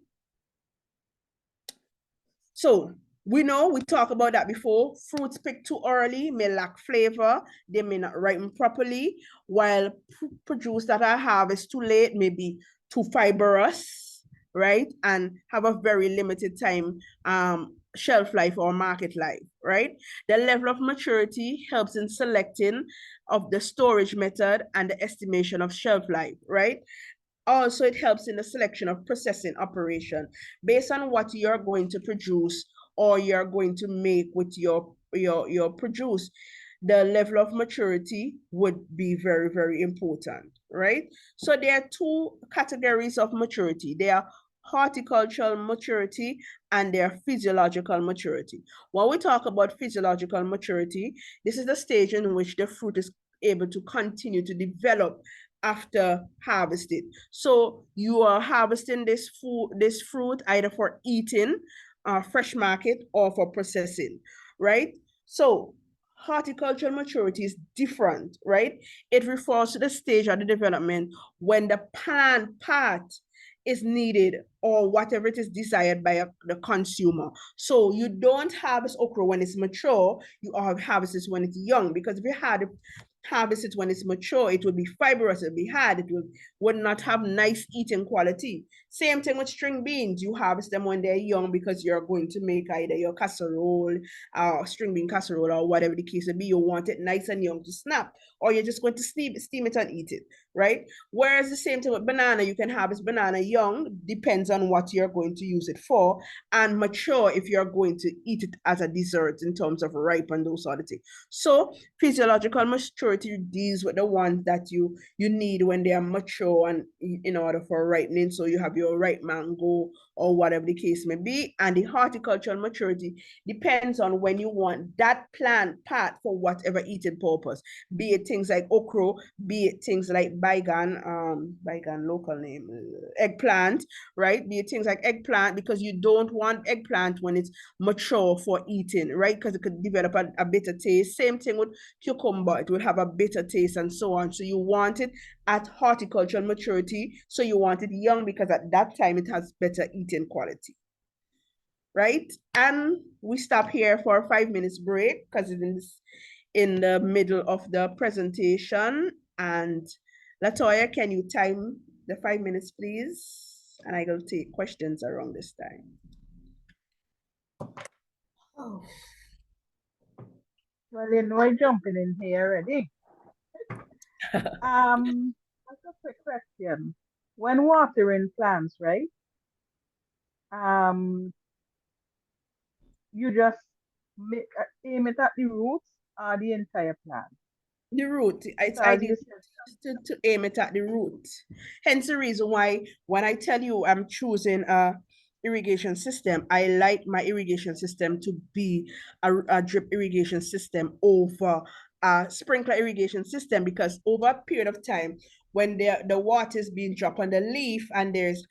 So we know, we talked about that before, fruits picked too early may lack flavor, they may not ripen properly, while produce that are harvested too late may be too fibrous, right? And have a very limited time shelf life or market life, right? The level of maturity helps in selecting of the storage method and the estimation of shelf life, right? Also, it helps in the selection of processing operation based on what you're going to produce or you're going to make with your produce. The level of maturity would be very, very important, right? So there are two categories of maturity. There are horticultural maturity and their physiological maturity. When we talk about physiological maturity, this is the stage in which the fruit is able to continue to develop after harvested. So you are harvesting this fruit either for eating, fresh market, or for processing, right? So Horticultural maturity is different, right? It refers to the stage of the development when the plant part is needed or whatever it is desired by the consumer. So you don't harvest okra when it's mature, you harvest it when it's young, because if you had harvest it when it's mature, it would be fibrous, it would be hard, it would not have nice eating quality. Same thing with string beans. You harvest them when they're young because you're going to make either your casserole, string bean casserole, or whatever the case may be. You want it nice and young to snap, or you're just going to steam it and eat it, right? Whereas the same thing with banana, you can harvest banana young, depends on what you're going to use it for, and mature if you're going to eat it as a dessert in terms of ripe and those sort of things. So physiological maturity deals with the ones that you need when they are mature and in order for ripening. So you have your ripe mango or whatever the case may be. And the horticultural maturity depends on when you want that plant part for whatever eating purpose, be it things like okra, be it things like bygone local name, eggplant, right? Be it things like eggplant, because you don't want eggplant when it's mature for eating, right? Because it could develop a bitter taste. Same thing with cucumber, it will have a bitter taste and so on. So you want it at horticultural maturity. So you want it young because at that time it has better eating quality, right? And we stop here for a 5 minutes break because it's in the middle of the presentation. And Latoya, can you time the 5 minutes, please? And I will take questions around this time. Oh. Well, you know, I'm jumping in here already. That's a quick question. When watering plants, right? You just aim it at the roots or the entire plant. The root, it's ideal to aim it at the root. Hence the reason why when I tell you I'm choosing a irrigation system, I like my irrigation system to be a drip irrigation system over a sprinkler irrigation system, because over a period of time when the water is being dropped on the leaf and there's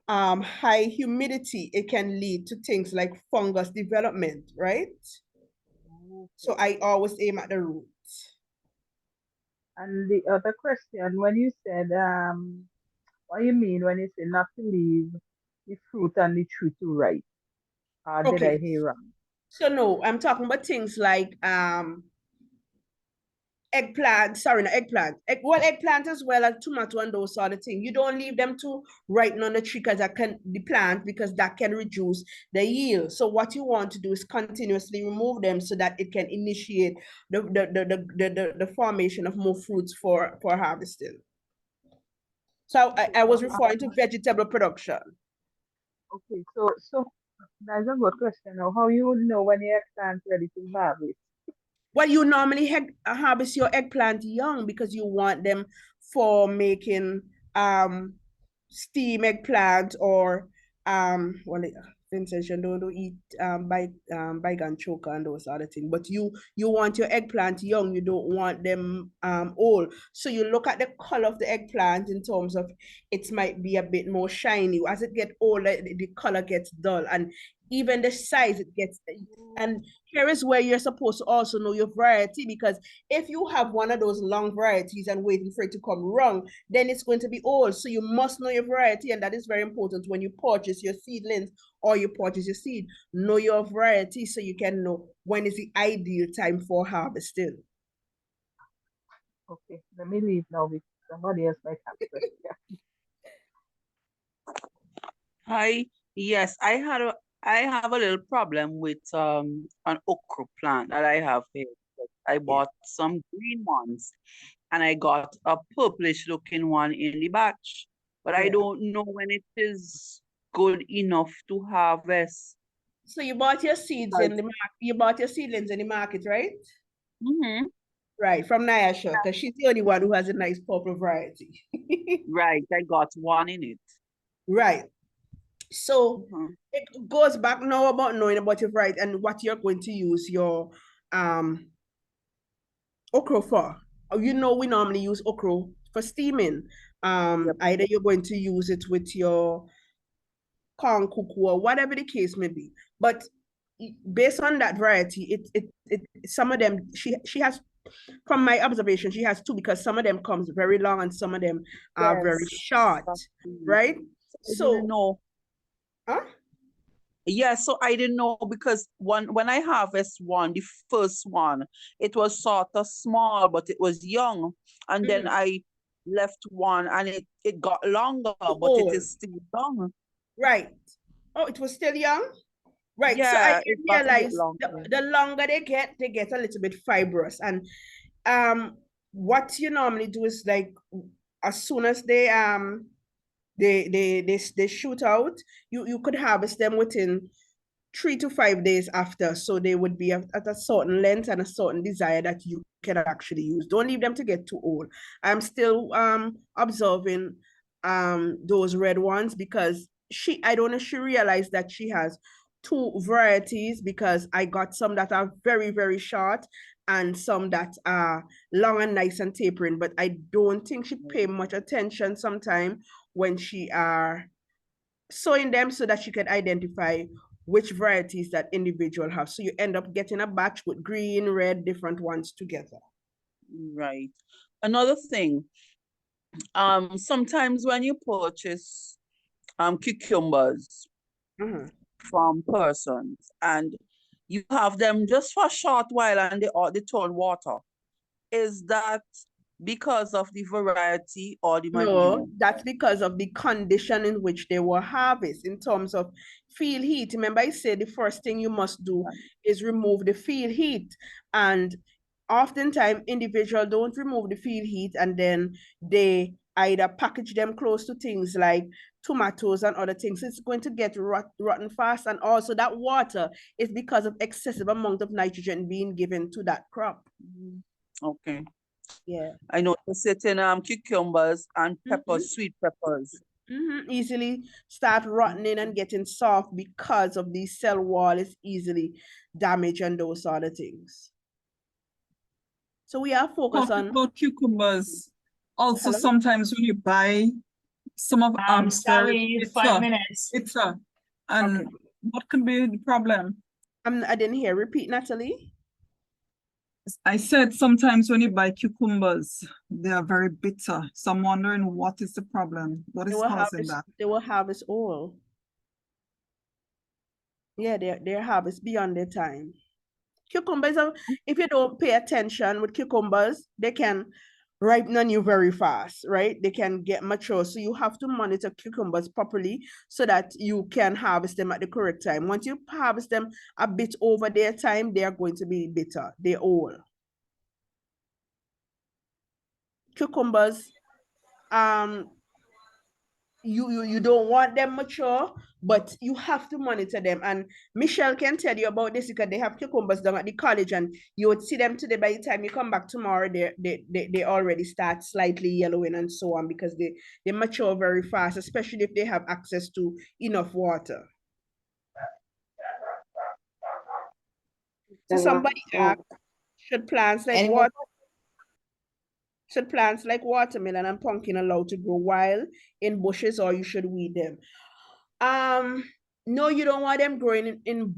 high humidity, it can lead to things like fungus development, right? Okay. So I always aim at the root. And the other question, when you said, what do you mean when you say not to leave the fruit and the tree to ripe? Did I hear wrong? So no, I'm talking about things like eggplant, sorry, not eggplant. Eggplant as well as tomato and those sort of things. You don't leave them to ripen on the tree because the plant, because that can reduce the yield. So what you want to do is continuously remove them so that it can initiate the formation of more fruits for harvesting. So I was referring to vegetable production. Okay, so that's a good question. Now, how you would know when your eggplant's ready to harvest? Well, you normally harvest your eggplant young because you want them for making steam eggplant or well, Vincent, you don't eat bygone choker and those other things. But you want your eggplant young, you don't want them old. So you look at the color of the eggplant in terms of it might be a bit more shiny. As it gets older, the color gets dull, and even the size it gets. And here is where you're supposed to also know your variety, because if you have one of those long varieties and waiting for it to come wrong, then it's going to be old. So you must know your variety, and that is very important when you purchase your seedlings or you purchase your seed. Know your variety so you can know when is the ideal time for harvesting. Okay, let me leave now because somebody else might have a question. Hi, yes, I have a little problem with an okra plant that I have here. I bought some green ones and I got a purplish looking one in the batch, but I don't know when it is good enough to harvest. So you bought your seeds in the market, you bought your seedlings in the market, right? Mm-hmm. Right, from Nyasha, because she's the only one who has a nice purple variety. Right, I got one in it. Right. So it goes back now about knowing about your variety and what you're going to use your okra for. You know, we normally use okra for steaming. Either you're going to use it with your corn kuku or whatever the case may be. But based on that variety, some of them she has, from my observation, she has two, because some of them comes very long and some of them are very Yes, short, exactly. right? I So, didn't know. huh? Yeah, so I didn't know because when I harvest one, the first one, it was sort of small, but it was young. And then I left one and it got longer, but it Old, is still young. right? Oh, it was still young? Right. So I Yeah, it didn't got a bit realize longer. the longer they get a little bit fibrous. And what you normally do is, like, as soon as they shoot out, you could harvest them within 3 to 5 days after. So they would be at a certain length and a certain desire that you can actually use. Don't leave them to get too old. I'm still observing those red ones, because I don't know if she realized that she has two varieties, because I got some that are very, very short and some that are long and nice and tapering. But I don't think she pay much attention sometime when she are sewing them, so that she can identify which varieties that individual have. So you end up getting a batch with green, red, different ones together. Right. Another thing, sometimes when you purchase cucumbers from persons and you have them just for a short while and they turn water, is that because of the variety or the No, manure? that's because of the condition in which they were harvested in terms of field heat. Remember, I said the first thing you must do is remove the field heat. And oftentimes individuals don't remove the field heat, and then they either package them close to things like tomatoes and other things. It's going to get rotten fast. And also that water is because of excessive amount of nitrogen being given to that crop. Okay. Yeah. I noticed it in cucumbers and peppers, sweet peppers. Easily start rotting and getting soft because of the cell wall is easily damaged and those sort of things. So we are focused Talking on about cucumbers. Also, Hello? sometimes when you buy some of Sally, 5 minutes. And Okay. what can be the problem? I didn't hear. Repeat, Natalie. I said sometimes when you buy cucumbers, they are very bitter. So I'm wondering what is the problem? What is causing that? They will harvest all. Yeah, they're harvest beyond their time. Cucumbers are, if you don't pay attention with cucumbers, they can ripen on you very fast, right? They can get mature. So you have to monitor cucumbers properly so that you can harvest them at the correct time. Once you harvest them a bit over their time, they are going to be bitter. They're all. Cucumbers, you don't want them mature, but you have to monitor them. And Michelle can tell you about this, because they have cucumbers down at the college, and you would see them today. By the time you come back tomorrow, they already start slightly yellowing and so on, because they mature very fast, especially if they have access to enough water. So somebody asked, should plants like watermelon and pumpkin allowed to grow wild in bushes, or you should weed them? No, you don't want them growing in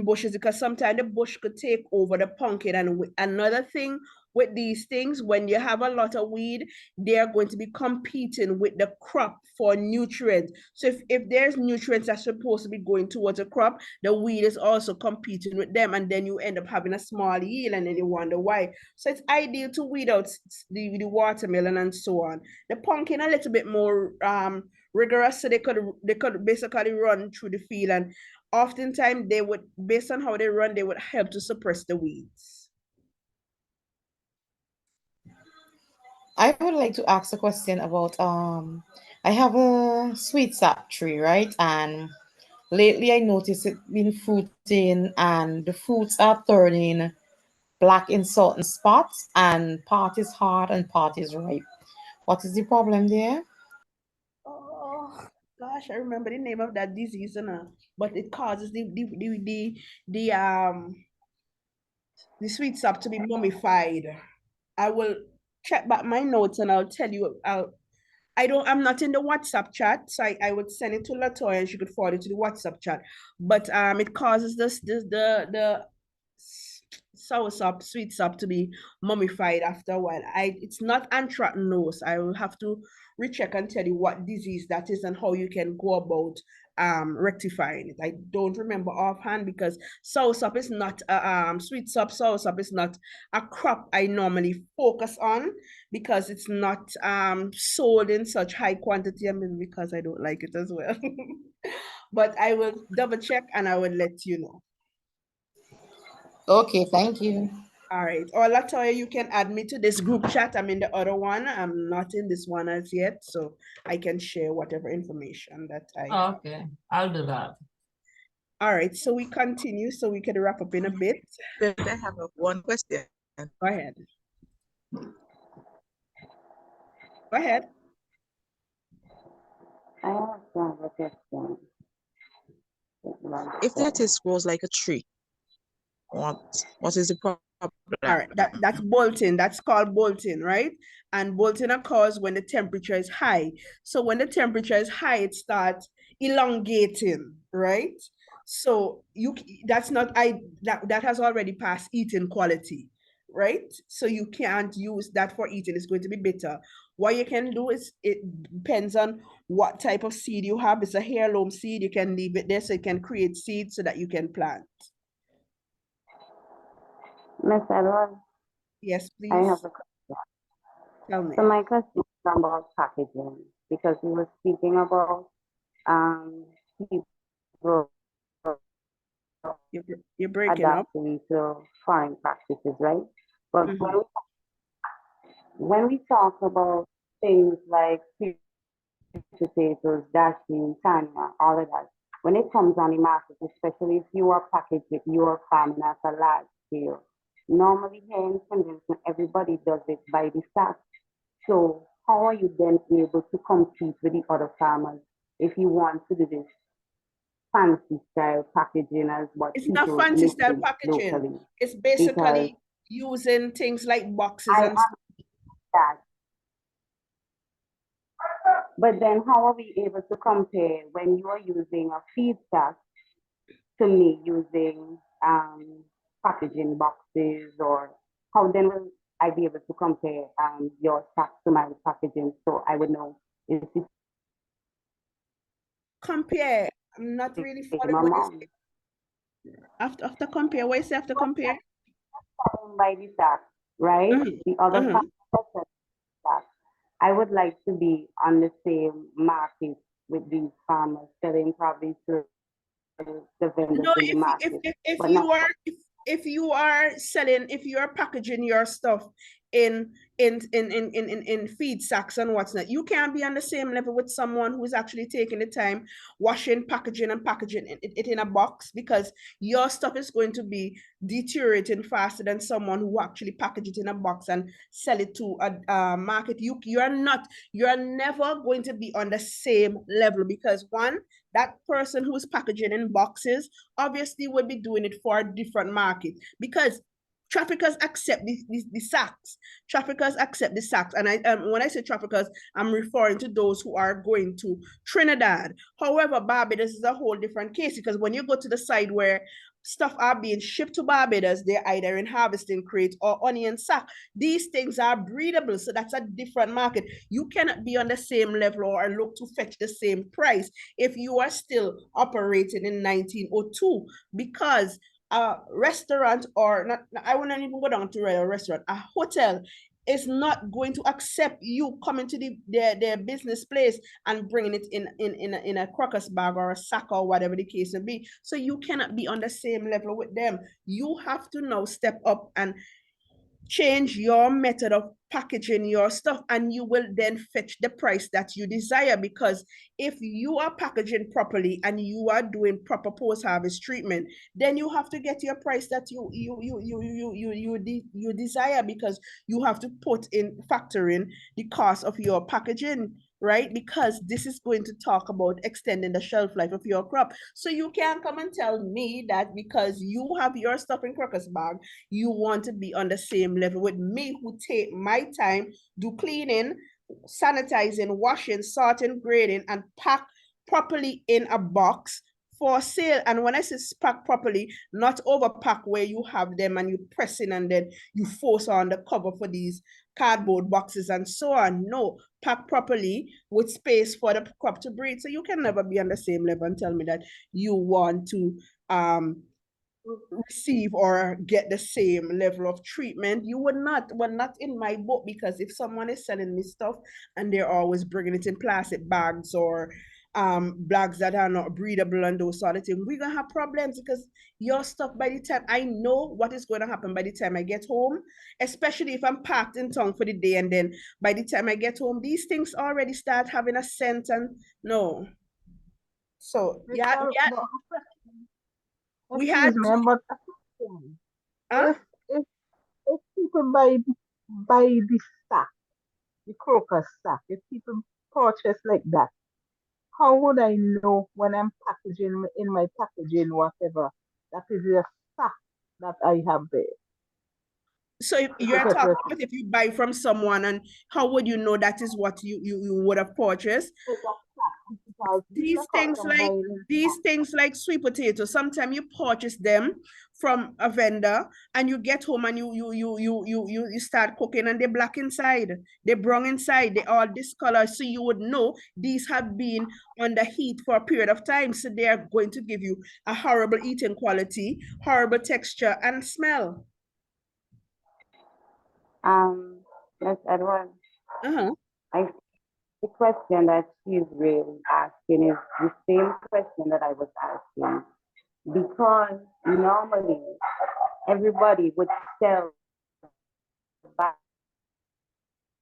bushes, because sometimes the bush could take over the pumpkin. And another thing with these things, when you have a lot of weed, they are going to be competing with the crop for nutrients. So if there's nutrients that's supposed to be going towards a crop, the weed is also competing with them, and then you end up having a small yield, and then you wonder why. So it's ideal to weed out the watermelon and so on. The pumpkin a little bit more rigorous, so they could basically run through the field, and oftentimes they would, based on how they run, they would help to suppress the weeds. I would like to ask a question about I have a sweet sap tree, right? And lately I noticed it been fruiting and the fruits are turning black in certain spots and part is hard and part is ripe. What is the problem there? Oh gosh, I remember the name of that disease, but it causes the sweet sap to be mummified. I will check back my notes and I'll tell you. I'm not in the WhatsApp chat, so I would send it to Latoya and she could forward it to the WhatsApp chat. But it causes the soursop, sweet sop to be mummified after a while. It's not anthracnose. I will have to recheck and tell you what disease that is and how you can go about rectifying it. I don't remember offhand because soursop is not sweet sop. Soursop is not a crop I normally focus on because it's not sold in such high quantity. I mean, because I don't like it as well. But I will double check and I will let you know. Okay, thank you. All right. Or Latoya, you can add me to this group chat. I'm in the other one. I'm not in this one as yet, so I can share whatever information that I have. Okay, I'll do that. All right, so we continue so we can wrap up in a bit. But I have one question. Go ahead. Go ahead. I have a question. If lettuce grows like a tree, what is the problem? All right, that's bolting. That's called bolting, right? And bolting occurs when the temperature is high. So when the temperature is high, it starts elongating, right? So that has already passed eating quality, right? So you can't use that for eating. It's going to be bitter. What you can do is, it depends on what type of seed you have. It's a heirloom seed. You can leave it there so it can create seeds so that you can plant. Miss Edwards, Yes, please. I have a question. Tell me. So my question is about packaging, because we were speaking about people You're breaking up. adapting to foreign practices, right? But when we talk about things like sweet potatoes, dashing, tanya, all of that, when it comes on the market, especially if you are packaged with your farming at a large scale, normally here in Finland, everybody does it by the sack. So how are you then able to compete with the other farmers if you want to do this fancy style packaging as what It's people not fancy style listen packaging. locally? It's basically using things like boxes I and understand that. But then how are we able to compare when you are using a feed sack to me using packaging boxes, or how then will I be able to compare your sack to my packaging so I would know if it's compare. I'm not really the same following what amount? you say. After compare, what you say after compare? By the sack, right? The other mhm. sack. I would like to be on the same market with these farmers selling probably to the vendors No, in the market, if but you not are if you are selling, if you are packaging your stuff in feed sacks and what's not, you can't be on the same level with someone who is actually taking the time washing, packaging, and packaging it in a box, because your stuff is going to be deteriorating faster than someone who actually package it in a box and sell it to a market. You're never going to be on the same level, because one, that person who's packaging in boxes obviously will be doing it for a different market, because traffickers accept the sacks. Traffickers accept the sacks. And when I say traffickers, I'm referring to those who are going to Trinidad. However, Barbados is a whole different case, because when you go to the side where stuff are being shipped to Barbados, they're either in harvesting crate or onion sack. These things are breedable, so that's a different market. You cannot be on the same level or look to fetch the same price if you are still operating in 1902, because a restaurant, or not, I wouldn't even go down to a restaurant, a hotel is not going to accept you coming to their business place and bringing it in a crocus bag or a sack or whatever the case may be. So you cannot be on the same level with them. You have to now step up and change your method of packaging your stuff, and you will then fetch the price that you desire. Because if you are packaging properly and you are doing proper post-harvest treatment, then you have to get your price that you desire, because you have to factor in the cost of your packaging, right? Because this is going to talk about extending the shelf life of your crop. So you can't come and tell me that because you have your stuff in crocus bag, you want to be on the same level with me, who take my time, do cleaning, sanitizing, washing, sorting, grading, and pack properly in a box for sale. And when I say pack properly, not overpack where you have them and you press in and then you force on the cover for these cardboard boxes and so on. No, pack properly with space for the crop to breathe. So you can never be on the same level and tell me that you want to receive or get the same level of treatment. You would not. Well, not in my book, because if someone is selling me stuff and they're always bringing it in plastic bags or bags that are not breathable and those sort of things, we're gonna have problems, because your stuff, by the time I know what is going to happen by the time I get home, especially if I'm packed in town for the day, and then by the time I get home, these things already start having a scent, and no. So yeah, we had Excuse me, but a question. huh? If people buy the sack, the crocus sack, if people purchase like that, how would I know when I'm packaging in my packaging, whatever, that is a sack that I have there? So if If you're you get talking what about if you buy from someone, and how would you know that is what you would have purchased? it's a sack, because These look out things and like buy sweet potatoes, sometimes you purchase them from a vendor and you get home and you start cooking and they're black inside, they're brown inside, they all discolor. So you would know these have been under heat for a period of time. So they are going to give you a horrible eating quality, horrible texture and smell. Ms. Edward, Uh-huh. I the question that she's really asking is the same question that I was asking, because normally everybody would sell by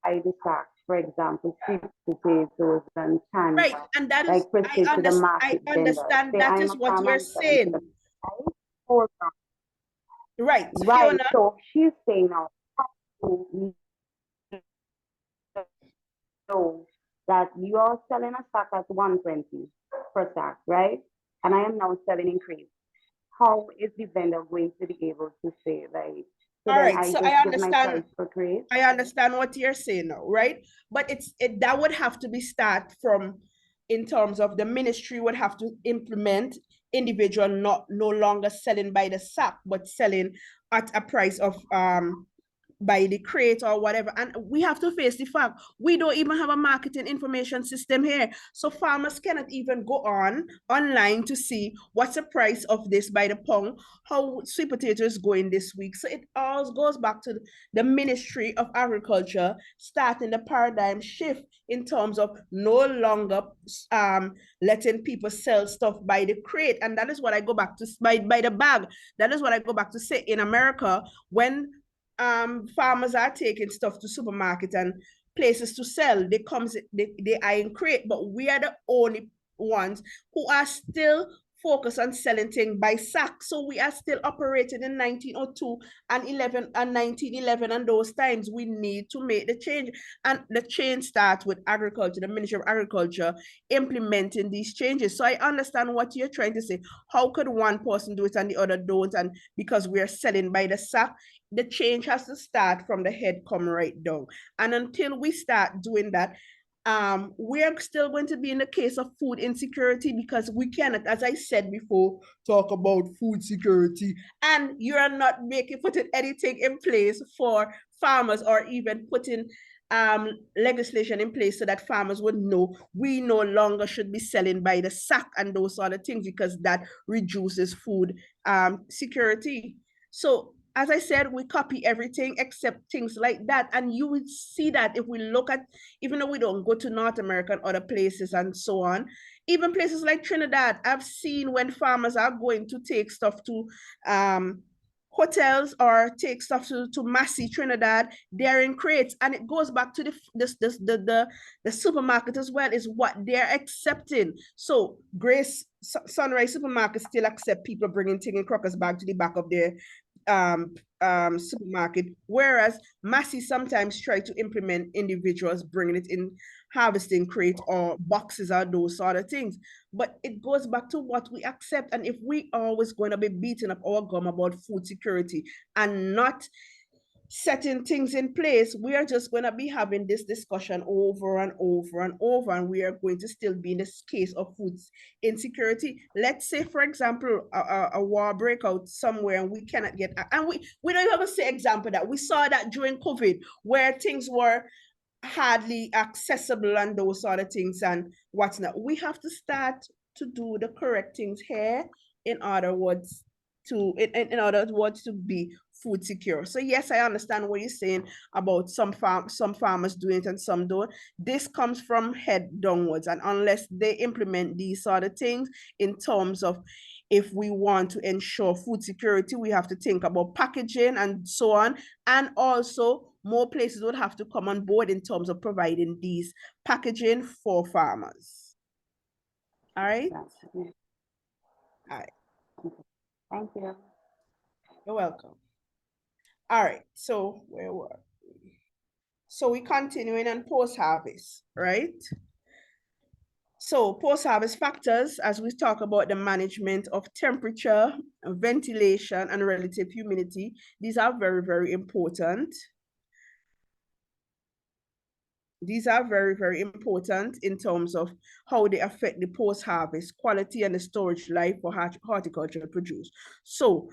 the sack, for example, sweet potatoes and canned, Right, and that is, like per se to the I market vendor. understand Say that I'm is a what farmer, you're I'm selling to saying. the right? Hold on. Right, Right. Fiona. So she's saying now you know that you are selling a sack at 120 per sack, right? And I am now selling in crates. How is the vendor going to be able to say, like, so All then right, I so just I give my understand. price per crate? I understand what you're saying now, right? But that would have to be start from, in terms of the ministry would have to implement individual not no longer selling by the sack, but selling at a price of by the crate or whatever. And we have to face the fact we don't even have a marketing information system here. So farmers cannot even go online to see what's the price of this by the pound, how sweet potato is going this week. So it all goes back to the Ministry of Agriculture starting the paradigm shift in terms of no longer letting people sell stuff by the crate. And that is what I go back to by the bag. That is what I go back to say. In America, when farmers are taking stuff to supermarkets and places to sell, they are in crate, but we are the only ones who are still focused on selling things by sack. So we are still operating in 1902 and 1911, and those times we need to make the change. And the change starts with agriculture, the Ministry of Agriculture implementing these changes. So I understand what you're trying to say. How could one person do it and the other don't? And because we're selling by the sack, the change has to start from the head, come right down. And until we start doing that, we're still going to be in the case of food insecurity, because we cannot, as I said before, talk about food security and you're not putting anything in place for farmers, or even putting legislation in place so that farmers would know we no longer should be selling by the sack and those sort of things, because that reduces food security. So as I said, we copy everything except things like that. And you would see that if we look at, even though we don't go to North America and other places and so on, even places like Trinidad, I've seen when farmers are going to take stuff to hotels or take stuff to Massey, Trinidad, they're in crates. And it goes back to the supermarket as well, is what they're accepting. So Grace Sunrise Supermarket still accept people bringing things in Crockers bag to the back of their supermarket, whereas Massey sometimes try to implement individuals bringing it in harvesting crate or boxes or those sort of things. But it goes back to what we accept. And if we always going to be beating up our gum about food security and not setting things in place, we are just going to be having this discussion over and over and over, and we are going to still be in this case of food insecurity. Let's say, for example, a war breakout somewhere and we cannot get, and we don't have to say example that we saw that during COVID where things were hardly accessible and those sort of things and what's not. We have to start to do the correct things here in other words to be food secure. So yes, I understand what you're saying about some farmers doing it and some don't. This comes from head downwards, and unless they implement these sort of things in terms of if we want to ensure food security, we have to think about packaging and so on. And also more places would have to come on board in terms of providing these packaging for farmers. All right. Exactly. All right. Thank you. You're welcome. All right, so where were we? So we're continuing on post-harvest, right? So post-harvest factors, as we talk about the management of temperature, ventilation, and relative humidity, these are very, very important. These are very, very important in terms of how they affect the post-harvest quality and the storage life for horticultural produce. So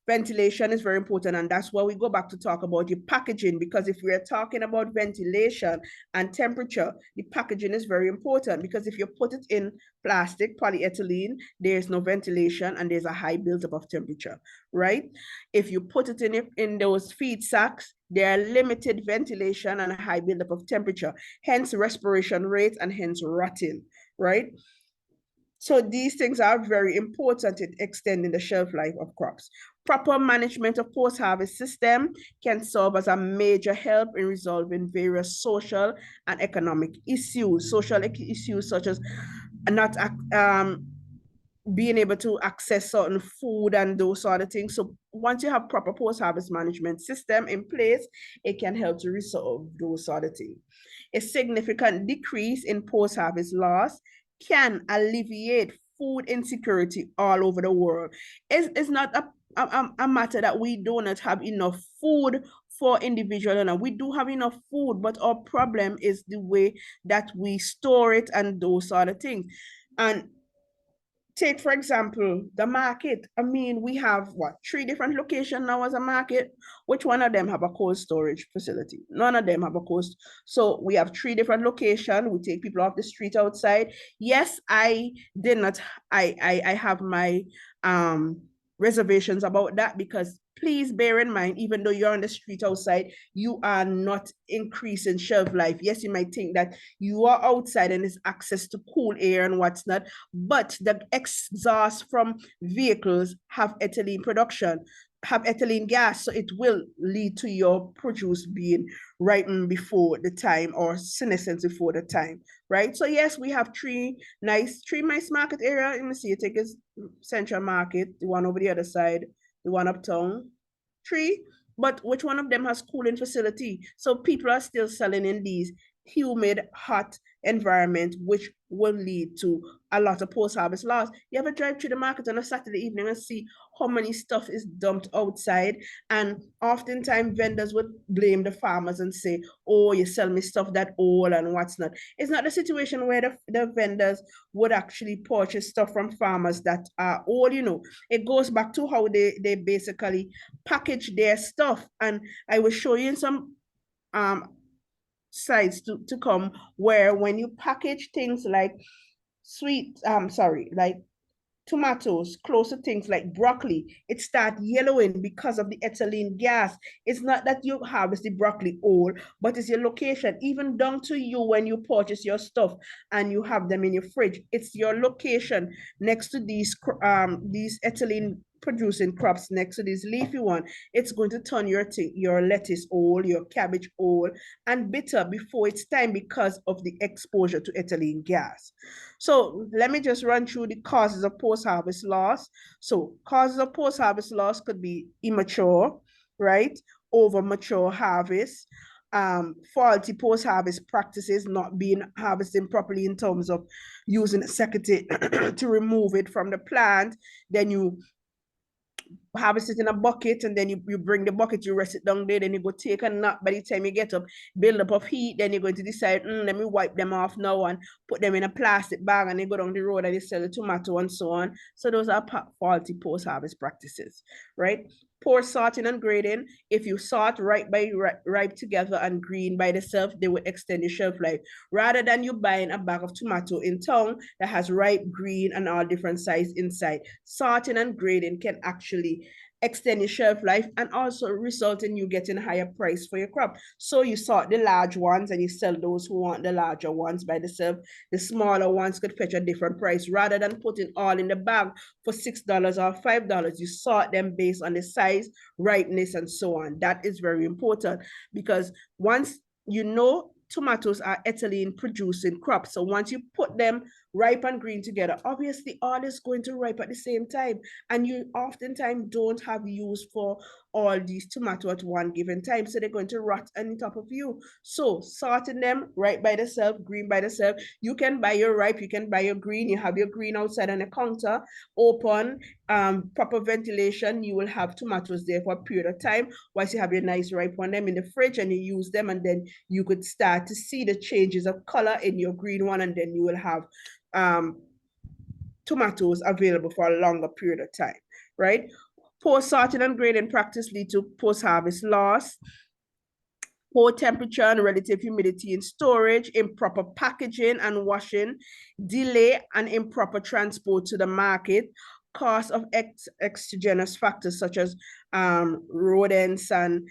ventilation is very important, and that's why we go back to talk about the packaging, because if we are talking about ventilation and temperature, the packaging is very important, because if you put it in plastic, polyethylene, there's no ventilation and there's a high buildup of temperature, right? If you put it in those feed sacks, there are limited ventilation and a high buildup of temperature, hence respiration rate and hence rotting, right? So these things are very important in extending the shelf life of crops. Proper management of post-harvest system can serve as a major help in resolving various social and economic issues. Social issues such as not being able to access certain food and those sort of things. So once you have proper post-harvest management system in place, it can help to resolve those sort of things. A significant decrease in post-harvest loss can alleviate food insecurity all over the world. It's not a matter that we do not have enough food for individual owner. We do have enough food, but our problem is the way that we store it and those sort of things. And take, for example, the market. I mean, we have, what, 3 different locations now as a market? Which one of them have a cold storage facility? None of them have a cold. So we have 3 different locations. We take people off the street outside. Yes, I have my reservations about that, because please bear in mind, even though you're on the street outside, you are not increasing shelf life. Yes, you might think that you are outside and there's access to cool air and what's not, but the exhaust from vehicles have ethylene production, have ethylene gas, so it will lead to your produce being ripened before the time or senescence before the time, right? So yes, we have 3 nice market area. Let me see, you take is Central Market, the one over the other side, the one uptown, 3, but which one of them has cooling facility? So people are still selling in these humid, hot environment, which will lead to a lot of post-harvest loss. You ever drive through the market on a Saturday evening and see how many stuff is dumped outside? And oftentimes vendors would blame the farmers and say, oh, you sell me stuff that old and what's not. It's not the situation where the vendors would actually purchase stuff from farmers that are old, you know. It goes back to how they basically package their stuff. And I will show you in some sites to come, where when you package things like like tomatoes close to things like broccoli, it starts yellowing because of the ethylene gas. It's not that you harvest the broccoli old, but it's your location, even down to you when you purchase your stuff and you have them in your fridge. It's your location next to these ethylene producing crops, next to this leafy one. It's going to turn your lettuce old, your cabbage old and bitter before it's time, because of the exposure to ethylene gas. So let me just run through the causes of post-harvest loss. So causes of post-harvest loss could be immature, right? Over mature harvest, faulty post-harvest practices, not being harvested properly in terms of using a secateurs to remove it from the plant. Then you harvest it in a bucket, and then you bring the bucket, you rest it down there, then you go take a nap. By the time you get up, build up of heat, then you're going to decide, let me wipe them off now and put them in a plastic bag, and they go down the road and they sell the tomato and so on. So those are faulty post-harvest practices, right? Poor sorting and grading. If you sort ripe by ripe together and green by themselves, they will extend the shelf life. Rather than you buying a bag of tomato in town that has ripe, green, and all different size inside. Sorting and grading can actually extend your shelf life and also result in you getting a higher price for your crop. So you sort the large ones and you sell those who want the larger ones by themselves. The smaller ones could fetch a different price. Rather than putting all in the bag for $6 or $5, you sort them based on the size, ripeness, and so on. That is very important because once you know tomatoes are ethylene producing crops. So once you put them ripe and green together, obviously all is going to ripe at the same time. And you oftentimes don't have use for all these tomatoes at one given time. So they're going to rot on top of you. So sorting them ripe by themselves, green by themselves. You can buy your ripe, you can buy your green. You have your green outside on the counter, open, proper ventilation. You will have tomatoes there for a period of time. Once you have your nice ripe on them in the fridge and you use them, and then you could start to see the changes of color in your green one, and then you will have tomatoes available for a longer period of time, right? Poor sorting and grading practice lead to post-harvest loss, poor temperature and relative humidity in storage, improper packaging and washing, delay and improper transport to the market, cost of exogenous factors such as rodents and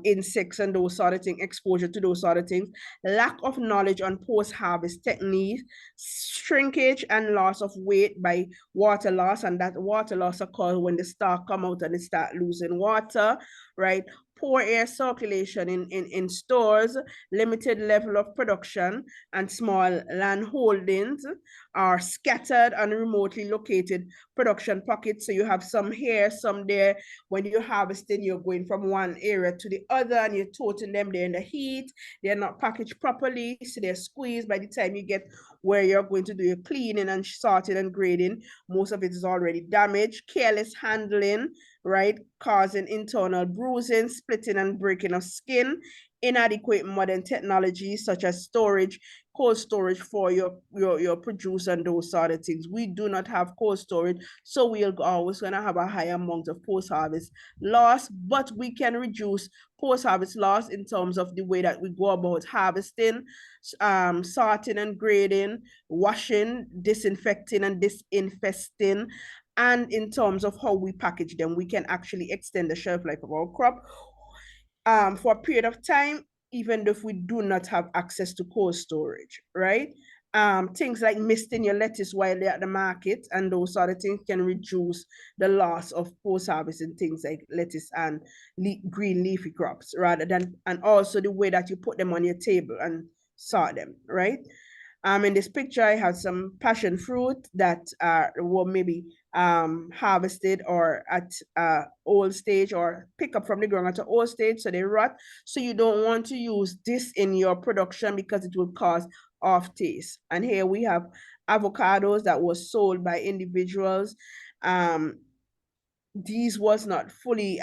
insects and those sort of things, exposure to those sort of things, lack of knowledge on post-harvest techniques, shrinkage and loss of weight by water loss, and that water loss occurs when the stalk come out and they start losing water, right? Poor air circulation in stores, limited level of production, and small land holdings are scattered and remotely located production pockets. So you have some here, some there. When you're harvesting, you're going from one area to the other and you're toting them there in the heat. They're not packaged properly, so they're squeezed. By the time you get where you're going to do your cleaning and sorting and grading, most of it is already damaged. Careless handling, right, causing internal bruising, splitting and breaking of skin. Inadequate modern technologies such as storage, cold storage for your produce and those sort of things. We do not have cold storage, so we're always going to have a high amount of post-harvest loss, but we can reduce post-harvest loss in terms of the way that we go about harvesting, sorting and grading, washing, disinfecting and disinfesting. And in terms of how we package them, we can actually extend the shelf life of our crop for a period of time, even if we do not have access to cold storage, right? Things like misting your lettuce while they're at the market and those sort of things can reduce the loss of post-harvest in things like lettuce and green leafy crops, rather than, and also the way that you put them on your table and sort them, right? In this picture, I have some passion fruit that were maybe harvested or at old stage or pick up from the ground at an old stage, so they rot. So you don't want to use this in your production because it will cause off taste. And here we have avocados that was sold by individuals. These was not fully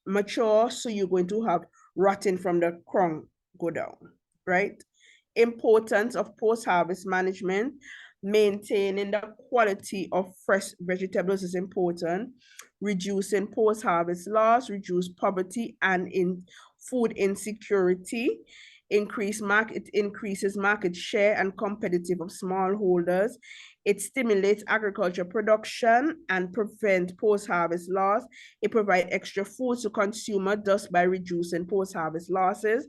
mature, so you're going to have rotting from the crown go down, right? Importance of post-harvest management. Maintaining the quality of fresh vegetables is important. Reducing post-harvest loss, reduce poverty and food insecurity. It increases market share and competitive of smallholders. It stimulates agriculture production and prevent post-harvest loss. It provides extra food to consumer, thus by reducing post-harvest losses.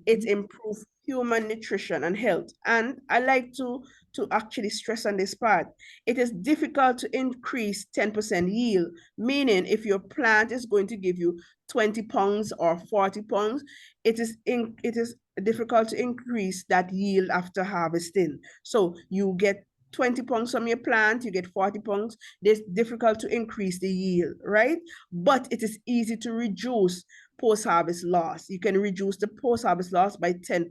It improves human nutrition and health. And I like to actually stress on this part. It is difficult to increase 10% yield, meaning if your plant is going to give you 20 pounds or 40 pounds, it is difficult to increase that yield after harvesting. So you get 20 pounds from your plant, you get 40 pounds. It's difficult to increase the yield, right? But it is easy to reduce post-harvest loss. You can reduce the post-harvest loss by 10%,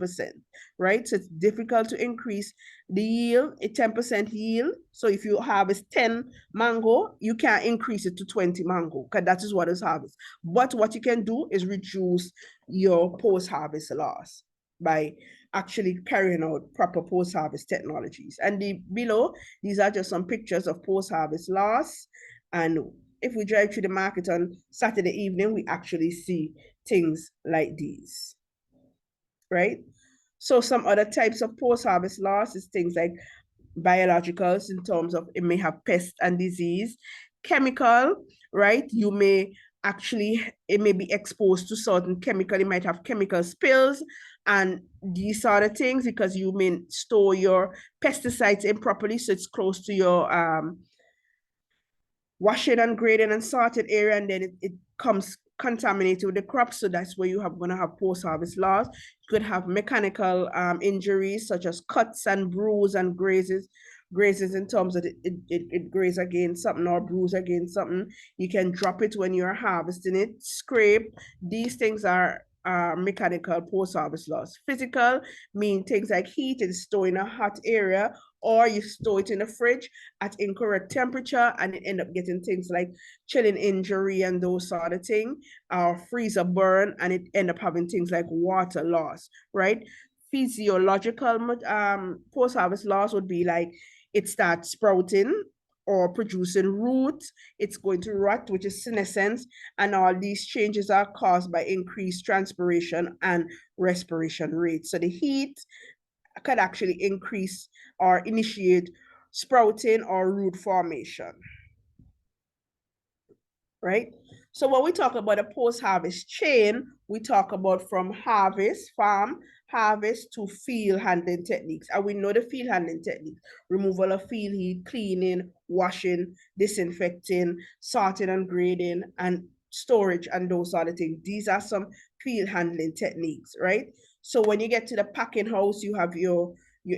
right? So it's difficult to increase the yield, a 10% yield. So if you harvest 10 mango, you can't increase it to 20 mango, because that is what is harvest. But what you can do is reduce your post-harvest loss by actually carrying out proper post-harvest technologies. And below, these are just some pictures of post-harvest loss. And if we drive through the market on Saturday evening, we actually see things like these, right? So some other types of post-harvest loss is things like biologicals, in terms of it may have pest and disease. Chemical, right? You may actually, it may be exposed to certain chemical, it might have chemical spills and these sort of things, because you may store your pesticides improperly, so it's close to your washing and grading and sorted area, and then it comes contaminated with the crop. So that's where you have going to have post-harvest loss. You could have mechanical injuries such as cuts and bruise and grazes in terms of it graze against something or bruise against something. You can drop it when you're harvesting it, scrape. These things are mechanical post-harvest loss. Physical mean things like heat, it's stored in a hot area, or you store it in the fridge at incorrect temperature and it end up getting things like chilling injury and those sort of things, or freezer burn, and it end up having things like water loss, right? Physiological post-harvest loss would be like it starts sprouting or producing root, it's going to rot, which is senescence, and all these changes are caused by increased transpiration and respiration rate. So the heat could actually increase or initiate sprouting or root formation, right? So when we talk about a post-harvest chain, we talk about from harvest, farm harvest to field handling techniques. And we know the field handling techniques: removal of field heat, cleaning, washing, disinfecting, sorting and grading, and storage and those sort of things. These are some field handling techniques, right? So when you get to the packing house, you have your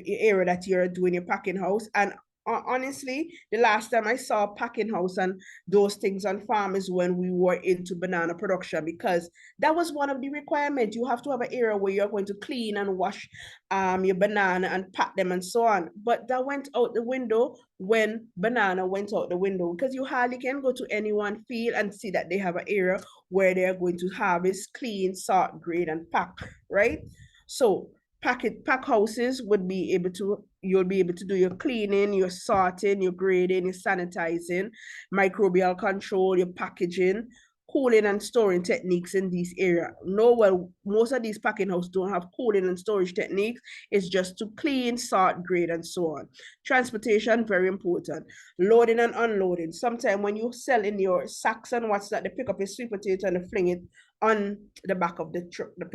area that you're doing your packing house. And honestly, the last time I saw packing house and those things on farm is when we were into banana production, because that was one of the requirements. You have to have an area where you're going to clean and wash your banana and pack them and so on. But that went out the window when banana went out the window, because you hardly can go to any one field and see that they have an area where they're going to harvest, clean, sort, grade, and pack, right? So pack houses would be able to, you'll be able to do your cleaning, your sorting, your grading, your sanitizing, microbial control, your packaging, cooling and storing techniques in these areas. No, well, most of these packing houses don't have cooling and storage techniques. It's just to clean, sort, grade, and so on. Transportation, very important. Loading and unloading. Sometimes when you sell in your sacks and what's that, they pick up a sweet potato and they fling it on the back of the truck, the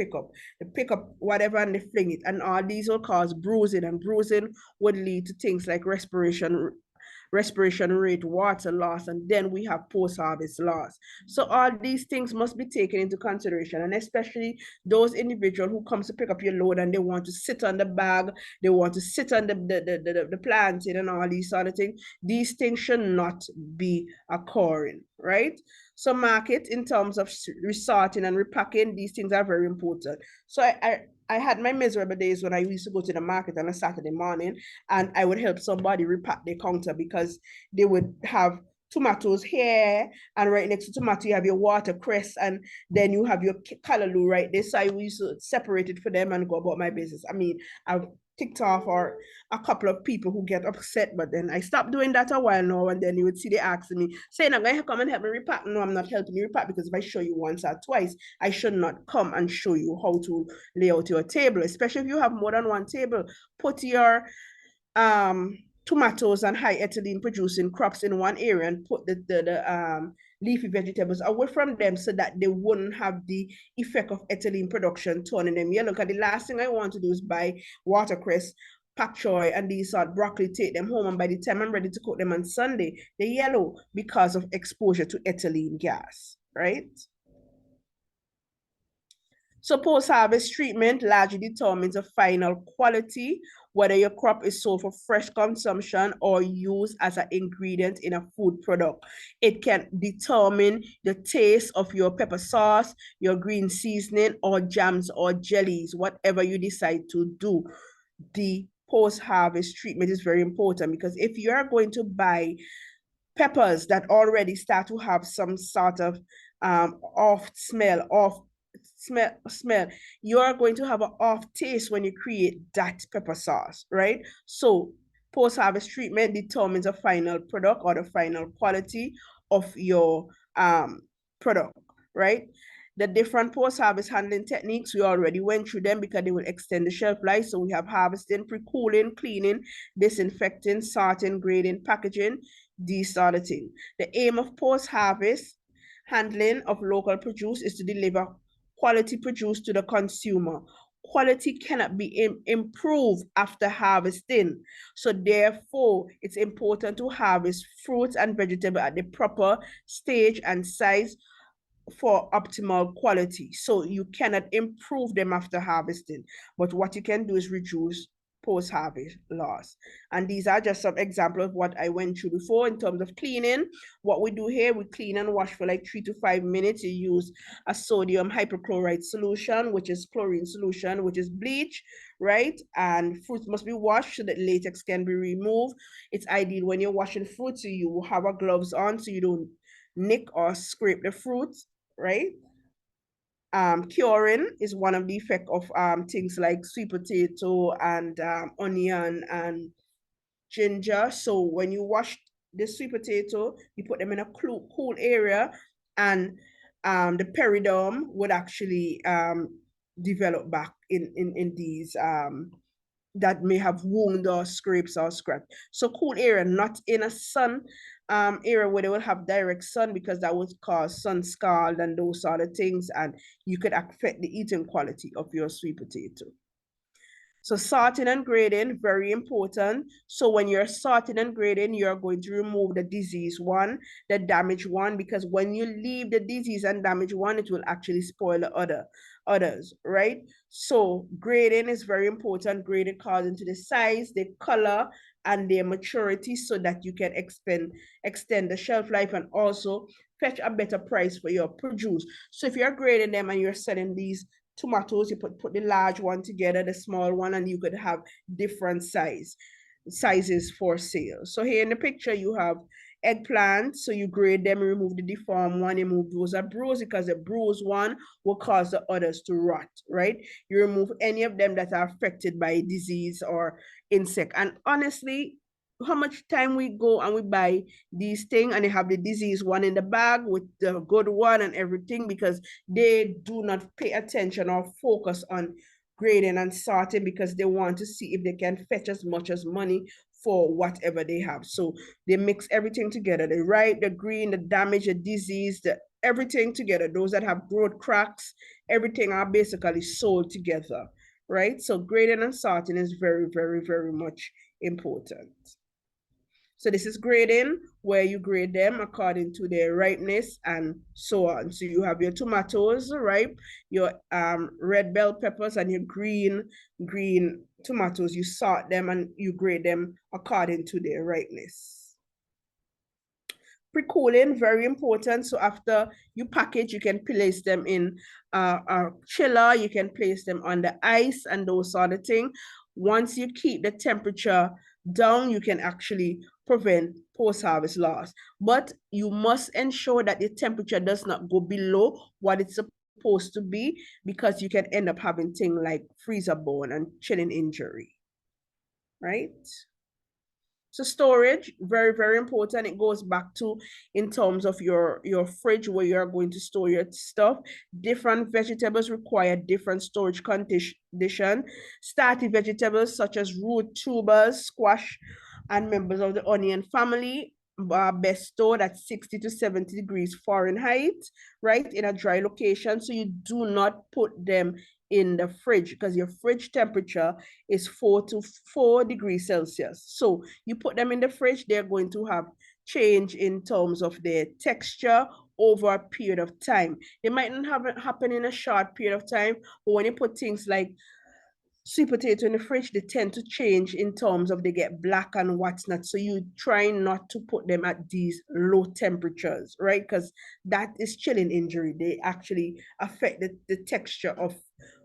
pickup, whatever, and they fling it. And all these will cause bruising, and bruising would lead to things like respiration rate, water loss, and then we have post-harvest loss. So all these things must be taken into consideration, and especially those individuals who comes to pick up your load and they want to sit on the bag, they want to sit on the planting and all these sort of things. These things should not be occurring, right? So market, in terms of resorting and repacking, these things are very important. So I had my miserable days when I used to go to the market on a Saturday morning and I would help somebody repack their counter, because they would have tomatoes here, and right next to tomato you have your watercress, and then you have your callaloo right there. So I used to separate it for them and go about my business. I mean, I've ticked off or a couple of people who get upset, but then I stopped doing that a while now, and then you would see they asking me, saying, I'm going to come and help me repack. No, I'm not helping you repack, because if I show you once or twice, I should not come and show you how to lay out your table, especially if you have more than one table. Put your tomatoes and high ethylene producing crops in one area and put the leafy vegetables away from them, so that they wouldn't have the effect of ethylene production turning them yellow. Because the last thing I want to do is buy watercress, pak choy, and these sort broccoli, take them home, and by the time I'm ready to cook them on Sunday, they're yellow because of exposure to ethylene gas, right? So post-harvest treatment largely determines the final quality, whether your crop is sold for fresh consumption or used as an ingredient in a food product. It can determine the taste of your pepper sauce, your green seasoning, or jams or jellies, whatever you decide to do. The post-harvest treatment is very important, because if you're going to buy peppers that already start to have some sort of off smell, you're going to have an off taste when you create that pepper sauce, right? So post-harvest treatment determines the final product or the final quality of your product, right? The different post-harvest handling techniques, we already went through them because they will extend the shelf life. So we have harvesting, pre-cooling, cleaning, disinfecting, sorting, grading, packaging. These sort of things. The aim of post-harvest handling of local produce is to deliver quality produce to the consumer. Quality cannot be improved after harvesting. So therefore, it's important to harvest fruits and vegetables at the proper stage and size for optimal quality. So you cannot improve them after harvesting, but what you can do is reduce post-harvest loss. And these are just some examples of what I went through before in terms of cleaning. What we do here, we clean and wash for like 3 to 5 minutes. You use a sodium hypochlorite solution, which is chlorine solution, which is bleach, right? And fruits must be washed so that latex can be removed. It's ideal when you're washing fruits, so you will have a gloves on so you don't nick or scrape the fruits, right? Curing is one of the effects of things like sweet potato and onion and ginger. So when you wash the sweet potato, you put them in a cool area, and the periderm would actually develop back in these that may have wound or scrapes or scratch. So cool area, not in a sun area where they will have direct sun, because that would cause sun scald and those sort of things, and you could affect the eating quality of your sweet potato. So sorting and grading, very important. So when you're sorting and grading, you're going to remove the disease one, the damaged one, because when you leave the disease and damaged one, it will actually spoil the others, right? So grading is very important. Grading according to the size, the color, and their maturity, so that you can extend the shelf life and also fetch a better price for your produce. So if you're grading them and you're selling these tomatoes, you put the large one together, the small one, and you could have different sizes for sale. So here in the picture, you have eggplant. So you grade them, remove the deformed one, you remove those are bruised, because the bruised one will cause the others to rot, right? You remove any of them that are affected by disease or insect. And honestly, how much time we go and we buy these things and they have the disease one in the bag with the good one and everything, because they do not pay attention or focus on grading and sorting, because they want to see if they can fetch as much as money for whatever they have. So they mix everything together, the ripe, the green, the damage, the disease, everything together. Those that have growth cracks, everything are basically sold together, right? So grading and sorting is very, very, very much important. So this is grading, where you grade them according to their ripeness and so on. So you have your tomatoes ripe, your red bell peppers, and your green tomatoes. You sort them and you grade them according to their ripeness. Pre-cooling, very important. So after you package, you can place them in a chiller, you can place them on the ice and those sort of things. Once you keep the temperature down, you can actually prevent post-harvest loss. But you must ensure that the temperature does not go below what it's supposed to be, because you can end up having things like freezer burn and chilling injury, right? So storage, very, very important. It goes back to in terms of your fridge where you're going to store your stuff. Different vegetables require different storage condition. Starty vegetables such as root, tubers, squash, and members of the onion family are best stored at 60 to 70 degrees Fahrenheit, right, in a dry location. So you do not put them in the fridge, because your fridge temperature is 4 to 4 degrees Celsius. So you put them in the fridge, they're going to have change in terms of their texture over a period of time. It might not happen in a short period of time, but when you put things like sweet potato in the fridge, they tend to change in terms of they get black and what's not. So you try not to put them at these low temperatures, right? Because that is chilling injury. They actually affect the texture of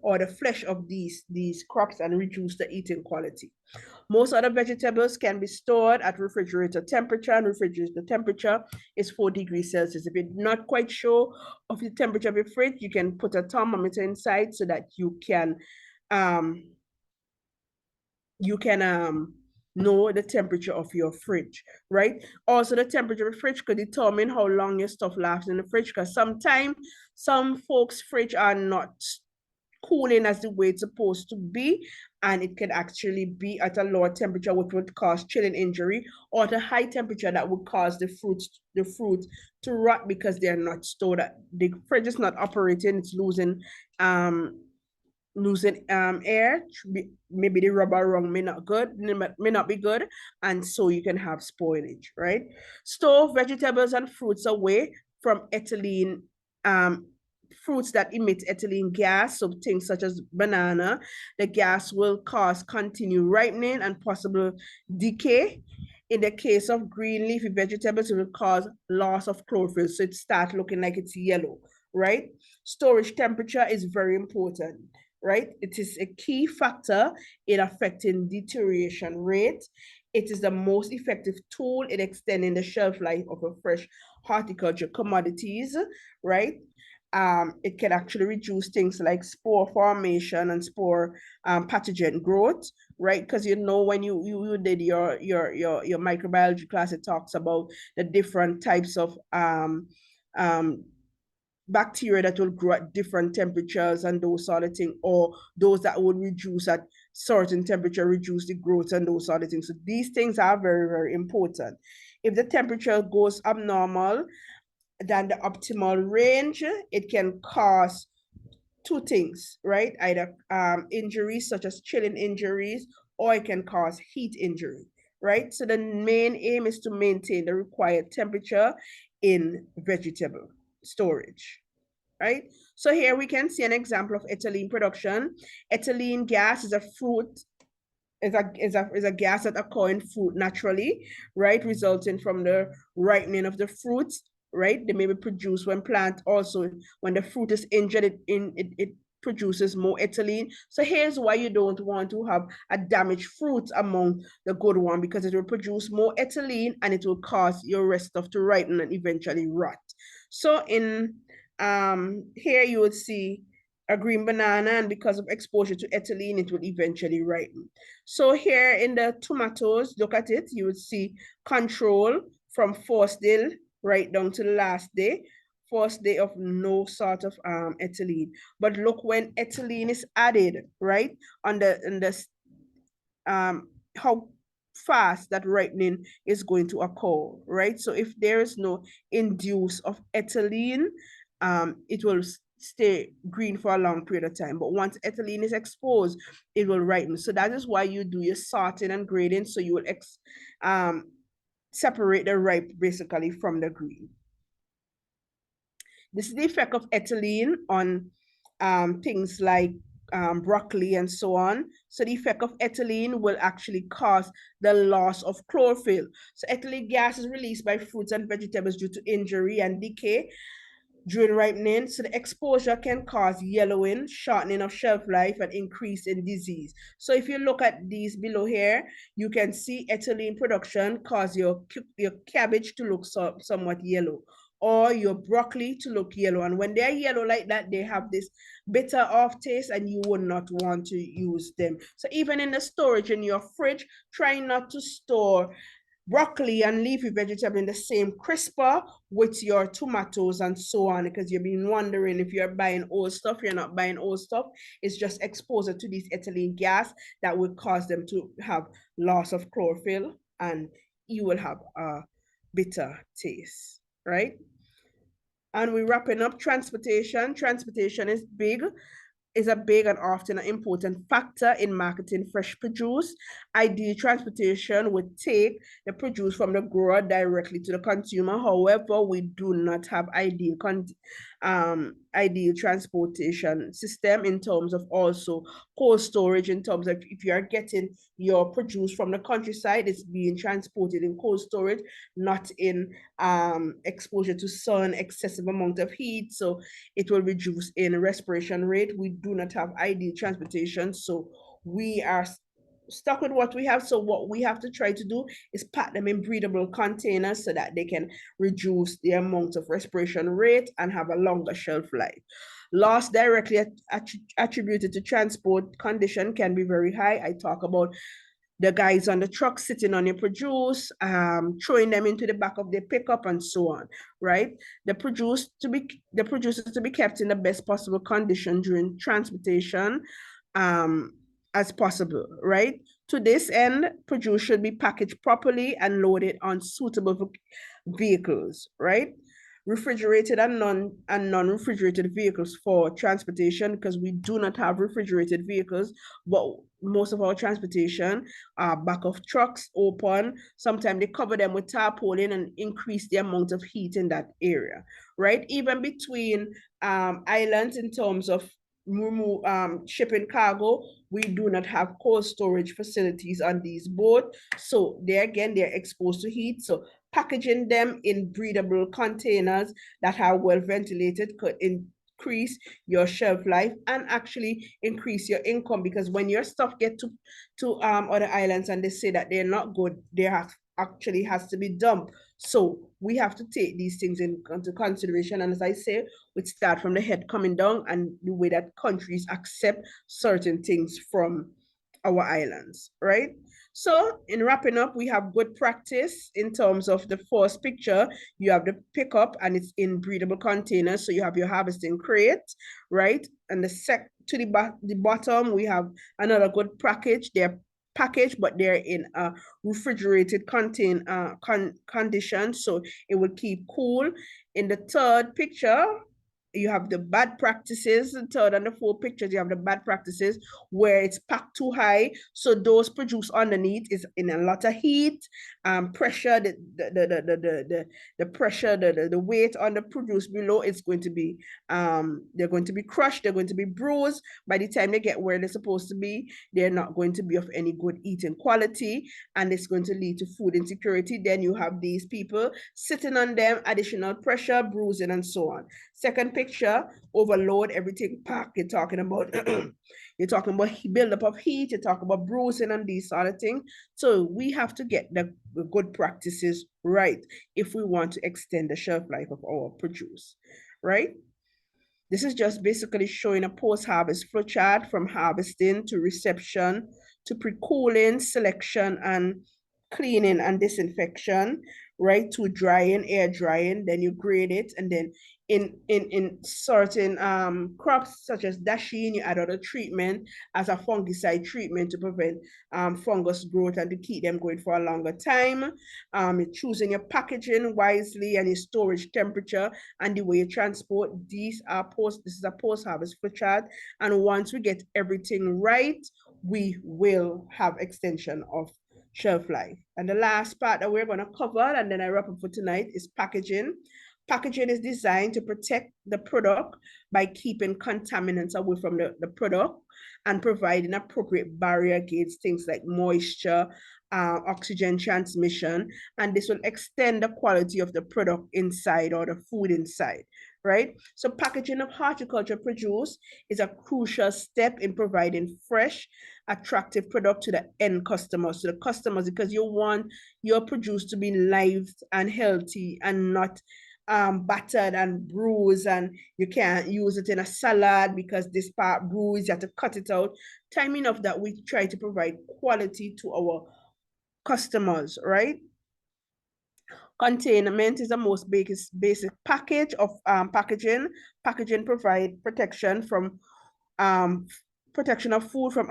or the flesh of these crops and reduce the eating quality. Most other vegetables can be stored at refrigerator temperature, and refrigerator temperature is 4 degrees Celsius. If you're not quite sure of the temperature of your fridge, you can put a thermometer inside so that you can know the temperature of your fridge, right? Also, the temperature of the fridge could determine how long your stuff lasts in the fridge, because sometimes some folks' fridge are not cooling as the way it's supposed to be, and it can actually be at a lower temperature, which would cause chilling injury, or at a high temperature that would cause the fruit to rot because they're not stored. The fridge is not operating, it's losing air. Maybe the rubber rung may not be good, and so you can have spoilage, right? Store vegetables and fruits away from ethylene fruits that emit ethylene gas, so things such as banana. The gas will cause continued ripening and possible decay. In the case of green leafy vegetables, it will cause loss of chlorophyll, so it starts looking like it's yellow, right? Storage temperature is very important, right? It is a key factor in affecting deterioration rate. It is the most effective tool in extending the shelf life of a fresh horticulture commodities, right? It can actually reduce things like spore formation and spore pathogen growth, right? Because when you did your microbiology class, it talks about the different types of bacteria that will grow at different temperatures and those sort of things, or those that would reduce at certain temperature, reduce the growth and those sort of things. So these things are very, very important. If the temperature goes abnormal than the optimal range, it can cause two things, right? Either injuries such as chilling injuries, or it can cause heat injury, right? So the main aim is to maintain the required temperature in vegetable storage, right? So here we can see an example of ethylene production. Ethylene gas is a gas that occurs in fruit naturally, right? Resulting from the ripening of the fruits, right? They may be produced when plant also, when the fruit is injured, it produces more ethylene. So here's why you don't want to have a damaged fruit among the good one, because it will produce more ethylene and it will cause your rest stuff to ripen and eventually rot. So in here you would see a green banana, and because of exposure to ethylene, it will eventually ripen. So here in the tomatoes, look at it, you would see control from first day right down to the last day. First day of no sort of ethylene. But look when ethylene is added, right? How fast that ripening is going to occur, right? So if there is no induce of ethylene, it will stay green for a long period of time. But once ethylene is exposed, it will ripen. So that is why you do your sorting and grading. So you will separate the ripe basically from the green. This is the effect of ethylene on things like broccoli and so on. So the effect of ethylene will actually cause the loss of chlorophyll. So ethylene gas is released by fruits and vegetables due to injury and decay during ripening. So the exposure can cause yellowing, shortening of shelf life, and increase in disease. So if you look at these below here, you can see ethylene production cause your cabbage to look somewhat yellow, or your broccoli to look yellow. And when they're yellow like that, they have this bitter aftertaste and you would not want to use them. So even in the storage in your fridge, try not to store broccoli and leafy vegetable in the same crisper with your tomatoes and so on, because you've been wondering if you're buying old stuff. You're not buying old stuff. It's just exposure to this ethylene gas that will cause them to have loss of chlorophyll, and you will have a bitter taste, right? And we're wrapping up transportation. Transportation is big. is a big and often an important factor in marketing fresh produce. Ideal transportation would take the produce from the grower directly to the consumer. However, we do not have ideal transportation system in terms of also cold storage, in terms of if you are getting your produce from the countryside, it's being transported in cold storage, not in exposure to sun, excessive amount of heat, so it will reduce in respiration rate. We do not have ideal transportation, so we are stuck with what we have. So what we have to try to do is pack them in breathable containers so that they can reduce the amount of respiration rate and have a longer shelf life. Loss directly attributed to transport condition can be very high. I talk about the guys on the truck sitting on your produce, throwing them into the back of their pickup and so on, right? The producers to be kept in the best possible condition during transportation as possible, right? To this end, produce should be packaged properly and loaded on suitable vehicles, right? Refrigerated and non-refrigerated vehicles for transportation, because we do not have refrigerated vehicles, but most of our transportation are back of trucks open. Sometimes they cover them with tarpaulin and increase the amount of heat in that area, right? Even between islands, in terms of shipping cargo, we do not have cold storage facilities on these boats, so they're exposed to heat. So packaging them in breathable containers that are well ventilated could increase your shelf life and actually increase your income, because when your stuff get to other islands and they say that they're not good, they actually has to be dumped. So we have to take these things into consideration. And as I say, we start from the head coming down and the way that countries accept certain things from our islands, right? So in wrapping up, we have good practice in terms of the first picture. You have the pickup and it's in breathable containers. So you have your harvesting crate, right? And to the bottom, we have another good package. They're packaged, but they're in a refrigerated condition, so it will keep cool. In the third picture, you have the bad practices. The third and the fourth pictures, you have the bad practices where it's packed too high, so those produce underneath is in a lot of heat, pressure, the pressure, the weight on the produce below is going to be they're going to be crushed, they're going to be bruised. By the time they get where they're supposed to be, they're not going to be of any good eating quality, and it's going to lead to food insecurity. Then you have these people sitting on them, additional pressure, bruising, and so on. Second picture, overload, everything packed. You're talking about buildup of heat, you're talking about bruising and these sort of things. So we have to get the good practices right if we want to extend the shelf life of our produce, right? This is just basically showing a post-harvest flow chart from harvesting to reception to pre-cooling, selection and cleaning and disinfection, right? To drying, air drying, then you grade it, and then in certain crops such as dasheen, you add other treatment as a fungicide treatment to prevent fungus growth and to keep them going for a longer time. You're choosing your packaging wisely and your storage temperature and the way you transport. This is a post-harvest flow chart, and once we get everything right, we will have extension of shelf life. And the last part that we're going to cover, and then I wrap up for tonight, is packaging. Packaging is designed to protect the product by keeping contaminants away from the product and providing appropriate barrier against things like moisture, oxygen transmission, and this will extend the quality of the product inside or the food inside, right? So packaging of horticulture produce is a crucial step in providing fresh, attractive product to the end customers, because you want your produce to be live and healthy and not battered and bruised, and you can't use it in a salad because this part bruised, you have to cut it out. Time enough that we try to provide quality to our customers, right? Containment is the most basic package of packaging. Packaging provide protection from protection of food from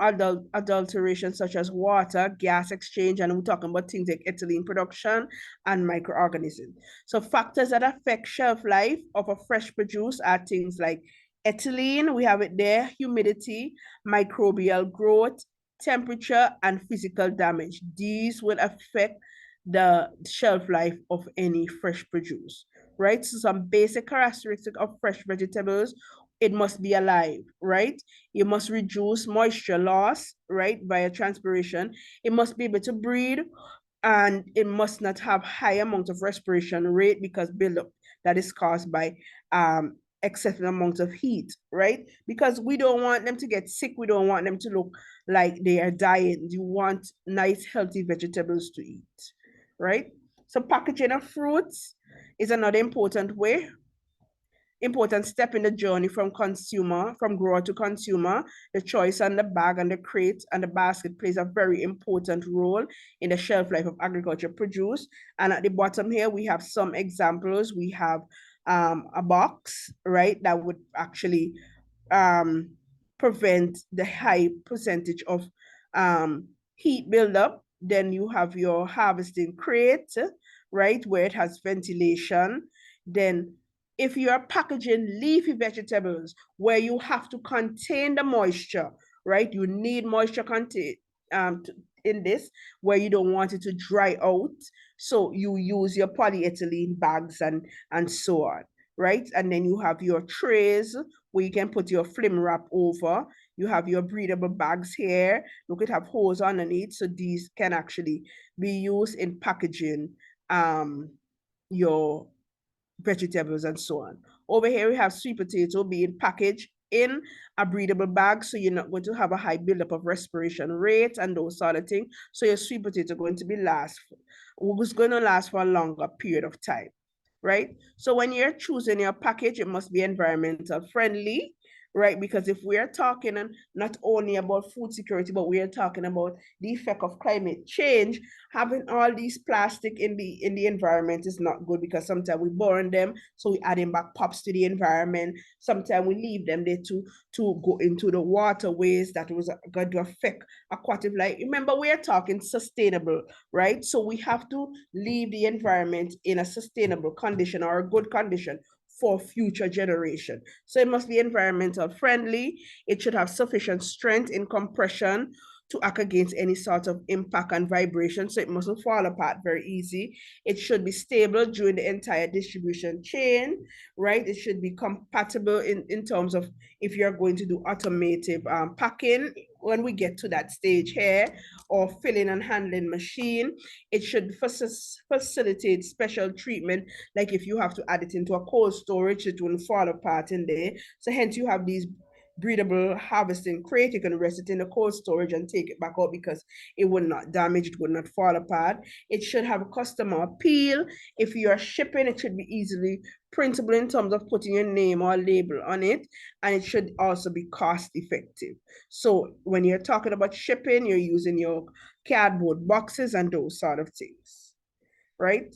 adulteration such as water, gas exchange, and we're talking about things like ethylene production and microorganisms. So factors that affect shelf life of a fresh produce are things like Ethylene, we have it there, humidity, microbial growth, temperature, and physical damage. These will affect the shelf life of any fresh produce, right? So some basic characteristics of fresh vegetables: it must be alive, right? You must reduce moisture loss, right, via transpiration. It must be able to breathe, and it must not have high amount of respiration rate because buildup that is caused by excessive amounts of heat, right? Because we don't want them to get sick. We don't want them to look like they are dying. You want nice, healthy vegetables to eat, right? So packaging of fruits is another important step in the journey from grower to consumer. The choice on the bag and the crate and the basket plays a very important role in the shelf life of agriculture produce. And at the bottom here, we have some examples. We have a box, right, that would actually prevent the high percentage of heat buildup. Then you have your harvesting crate, right, where it has ventilation. Then if you are packaging leafy vegetables where you have to contain the moisture, right, you need moisture contain in this, where you don't want it to dry out. So you use your polyethylene bags and so on, right? And then you have your trays where you can put your film wrap over. You have your breathable bags here. You could have holes underneath. So these can actually be used in packaging your vegetables and so on. Over here, we have sweet potato being packaged in a breathable bag, so you're not going to have a high buildup of respiration rate and those sort of things. So your sweet potato going to was going to last for a longer period of time, right? So when you're choosing your package, it must be environmental friendly, right? Because if we're talking not only about food security, but we're talking about the effect of climate change, having all these plastic in the environment is not good, because sometimes we burn them, so we adding back pops to the environment. Sometimes we leave them there to go into the waterways that was going to affect aquatic life. Remember, we are talking sustainable, right? So we have to leave the environment in a sustainable condition or a good condition for future generation. So it must be environmental friendly. It should have sufficient strength in compression to act against any sort of impact and vibration, so it mustn't fall apart very easy. It should be stable during the entire distribution chain, right? It should be compatible in terms of if you're going to do automated packing, when we get to that stage here, or filling and handling machine. It should facilitate special treatment, like if you have to add it into a cold storage, it won't fall apart in there. So hence you have these breathable harvesting crate. You can rest it in the cold storage and take it back out because it will not damage, it will not fall apart. It should have a customer appeal. If you are shipping, it should be easily printable in terms of putting your name or label on it, and it should also be cost effective. So when you're talking about shipping, you're using your cardboard boxes and those sort of things, right?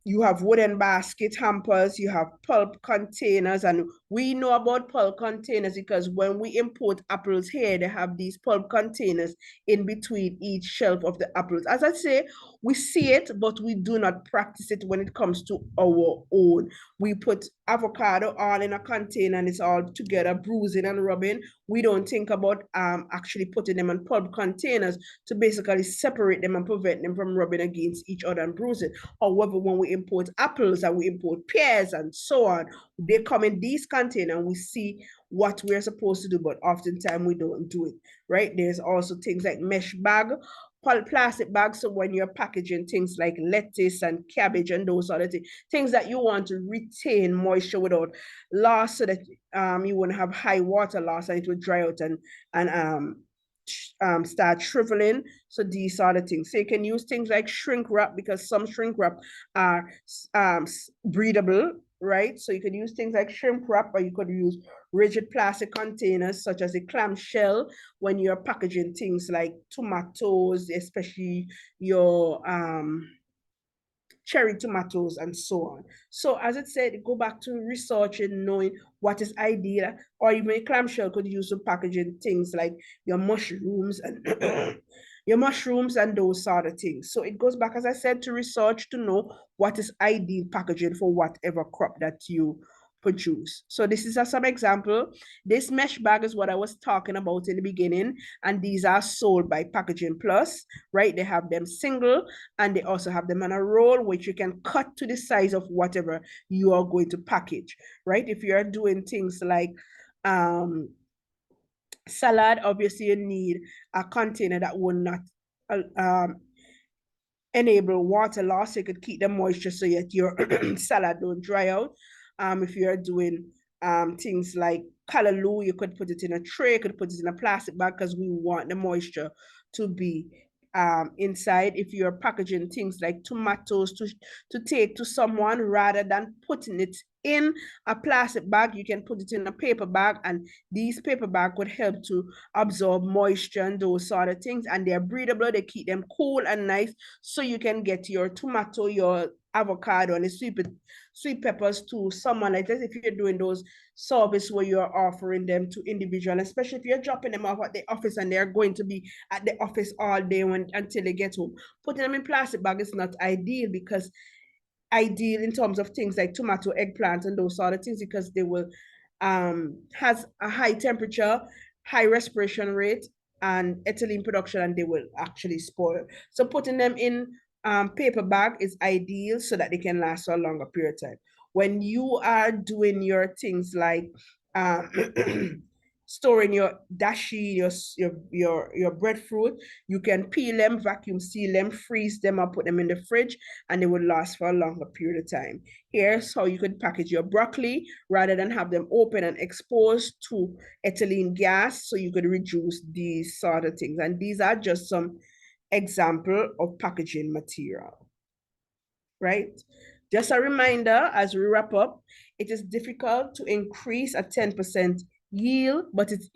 You have wooden basket hampers, you have pulp containers, and we know about pulp containers because when we import apples here, they have these pulp containers in between each shelf of the apples. As I say, we see it, but we do not practice it when it comes to our own. We put avocado all in a container and it's all together, bruising and rubbing. We don't think about actually putting them in pulp containers to basically separate them and prevent them from rubbing against each other and bruising. However, when we import apples and we import pears and so on, they come in these containers and we see what we're supposed to do, but oftentimes we don't do it, right? There's also things like mesh bag, plastic bags. So when you're packaging things like lettuce and cabbage and those other things that you want to retain moisture without loss, so that you won't have high water loss and it will dry out and start shriveling. So these are the things. So you can use things like shrink wrap, because some shrink wrap are breathable, right? So you could use things like shrink wrap, or you could use rigid plastic containers such as a clamshell when you're packaging things like tomatoes, especially your cherry tomatoes and so on. So as it said, go back to researching, knowing what is ideal, or even a clamshell could use to packaging things like your mushrooms and your mushrooms and those sort of things. So it goes back, as I said, to research to know what is ideal packaging for whatever crop that you produce. So this is some example. This mesh bag is what I was talking about in the beginning, and these are sold by Packaging Plus, right? They have them single, and they also have them on a roll, which you can cut to the size of whatever you are going to package, right? If you are doing things like salad, obviously you need a container that will not enable water loss, so you could keep the moisture so that your salad don't dry out. If you're doing things like callaloo, you could put it in a tray, you could put it in a plastic bag because we want the moisture to be inside. If you're packaging things like tomatoes to take to someone, rather than putting it in a plastic bag, you can put it in a paper bag, and these paper bags would help to absorb moisture and those sort of things, and they're breathable. They keep them cool and nice, so you can get your tomato, your avocado, and the sweet peppers to someone like this. If you're doing those service where you're offering them to individual, especially if you're dropping them off at the office and they're going to be at the office all day until they get home, putting them in plastic bag is not ideal, because ideal in terms of things like tomato, eggplant, and those sort of things, because they will has a high temperature, high respiration rate, and ethylene production, and they will actually spoil. So putting them in paper bag is ideal so that they can last for a longer period of time. When you are doing your things like storing your dashi, your breadfruit, you can peel them, vacuum seal them, freeze them, or put them in the fridge, and they will last for a longer period of time. Here's how you could package your broccoli rather than have them open and exposed to ethylene gas, so you could reduce these sort of things. And these are just some example of packaging material, right? Just a reminder as we wrap up, it is difficult to increase a 10% yield, but it's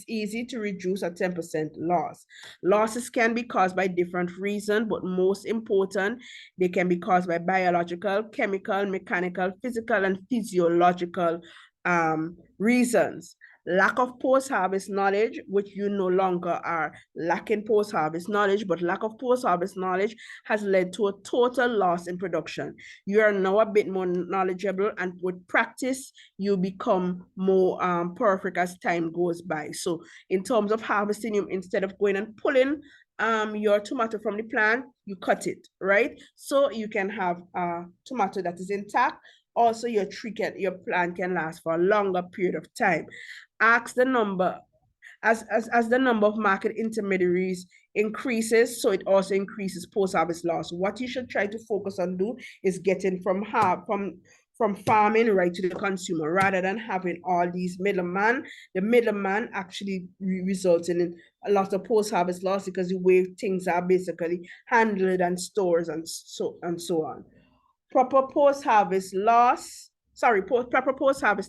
easy to reduce a 10% loss. Losses can be caused by different reasons, but most important, they can be caused by biological, chemical, mechanical, physical, and physiological reasons. Lack of post-harvest knowledge, which you no longer are lacking post-harvest knowledge, but lack of post-harvest knowledge has led to a total loss in production. You are now a bit more knowledgeable, and with practice, you become more perfect as time goes by. So in terms of harvesting, you, instead of going and pulling your tomato from the plant, you cut it, right? So you can have a tomato that is intact. Also, your plant can last for a longer period of time. Ask the number, as the number of market intermediaries increases, so it also increases post-harvest loss. What you should try to focus on do is getting from farming right to the consumer, rather than having all these middlemen. The middleman actually results in a lot of post-harvest loss, because the way things are basically handled and stores and so on. Proper post-harvest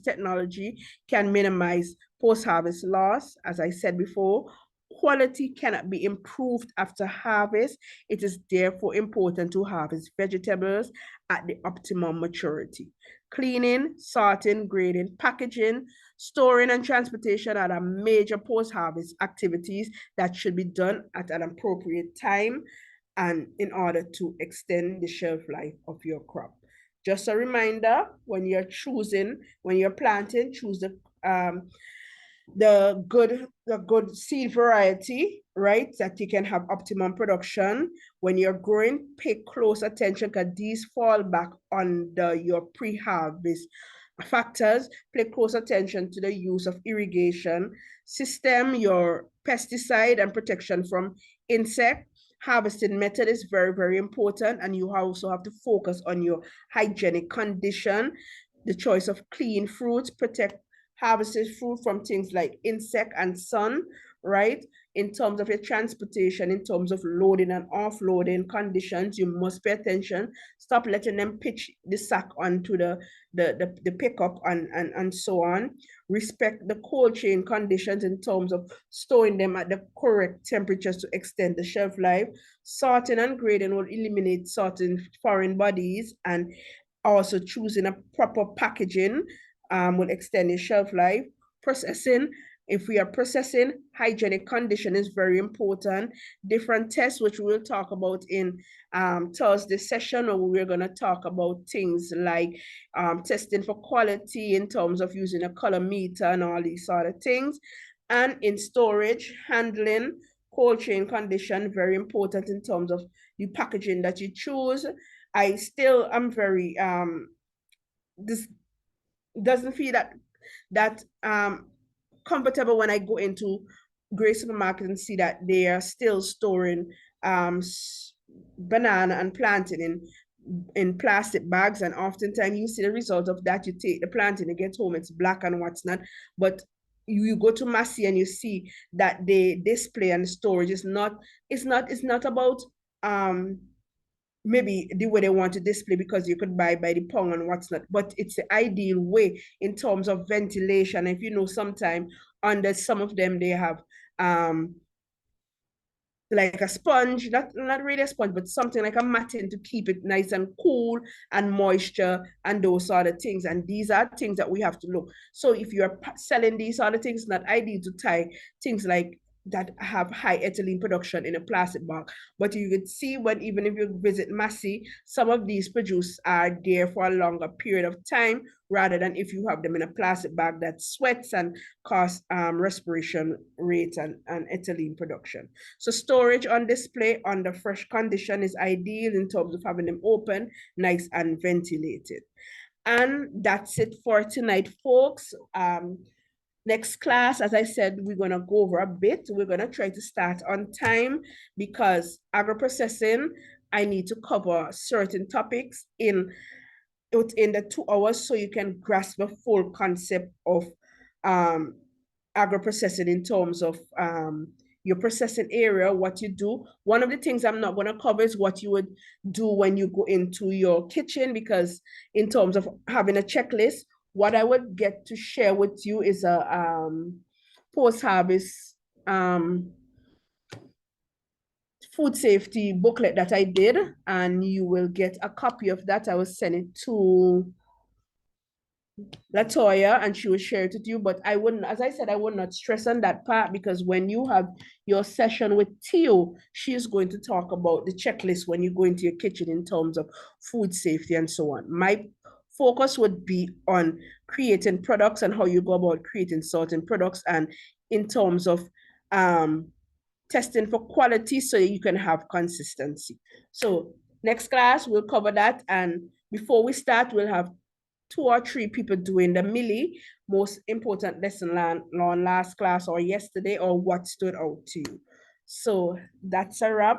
technology can minimize post-harvest loss. As I said before, quality cannot be improved after harvest. It is therefore important to harvest vegetables at the optimum maturity. Cleaning, sorting, grading, packaging, storing, and transportation are the major post-harvest activities that should be done at an appropriate time, and in order to extend the shelf life of your crop. Just a reminder, when you're planting, choose the good seed variety, right, that you can have optimum production. When you're growing, pay close attention, because these fall back under your pre-harvest factors. Pay close attention to the use of irrigation system, your pesticide and protection from insect. Harvesting method is very, very important, and you also have to focus on your hygienic condition, the choice of clean fruits, protect harvested fruit from things like insect and sun, right? In terms of your transportation, in terms of loading and offloading conditions, you must pay attention. Stop letting them pitch the sack onto the pickup and so on. Respect the cold chain conditions in terms of storing them at the correct temperatures to extend the shelf life. Sorting and grading will eliminate certain foreign bodies, and also choosing a proper packaging will extend the shelf life. Processing If we are processing, hygienic condition is very important. Different tests, which we will talk about in Thursday session, where we're going to talk about things like testing for quality in terms of using a color meter and all these sort of things. And in storage, handling, cold chain condition, very important in terms of the packaging that you choose. I still am very, this doesn't feel that comfortable when I go into Grey Supermarket and see that they are still storing banana and plantain in plastic bags, and oftentimes you see the result of that. You take the plantain, you get home, it's black and what's not. But you go to Massey and you see that the display and storage is not, it's not about maybe the way they want to display, because you could buy by the pound and what's not, but it's the ideal way in terms of ventilation. If you know, sometimes under some of them they have like a sponge, not really a sponge, but something like a matting to keep it nice and cool and moisture and those sort of things. And these are things that we have to look. So if you're selling these sort of things, it's not ideal to tie things like that have high ethylene production in a plastic bag. But you could see, when even if you visit Massey, some of these produce are there for a longer period of time, rather than if you have them in a plastic bag that sweats and cause respiration rates and ethylene production. So storage on display under fresh condition is ideal in terms of having them open, nice and ventilated. And that's it for tonight, folks. Next class, as I said, we're going to go over a bit. We're going to try to start on time, because agro-processing, I need to cover certain topics within the 2 hours, so you can grasp the full concept of agro-processing in terms of your processing area, what you do. One of the things I'm not going to cover is what you would do when you go into your kitchen, because in terms of having a checklist, what I would get to share with you is a post-harvest food safety booklet that I did, and you will get a copy of that. I will send it to Latoya and she will share it with you. But I wouldn't, as I said, I would not stress on that part, because when you have your session with Theo, she is going to talk about the checklist when you go into your kitchen in terms of food safety and so on. My focus would be on creating products and how you go about creating certain products, and in terms of testing for quality, so you can have consistency. So next class, we'll cover that. And before we start, we'll have 2 or 3 people doing the milli, most important lesson learned last class or yesterday, or what stood out to you. So that's a wrap.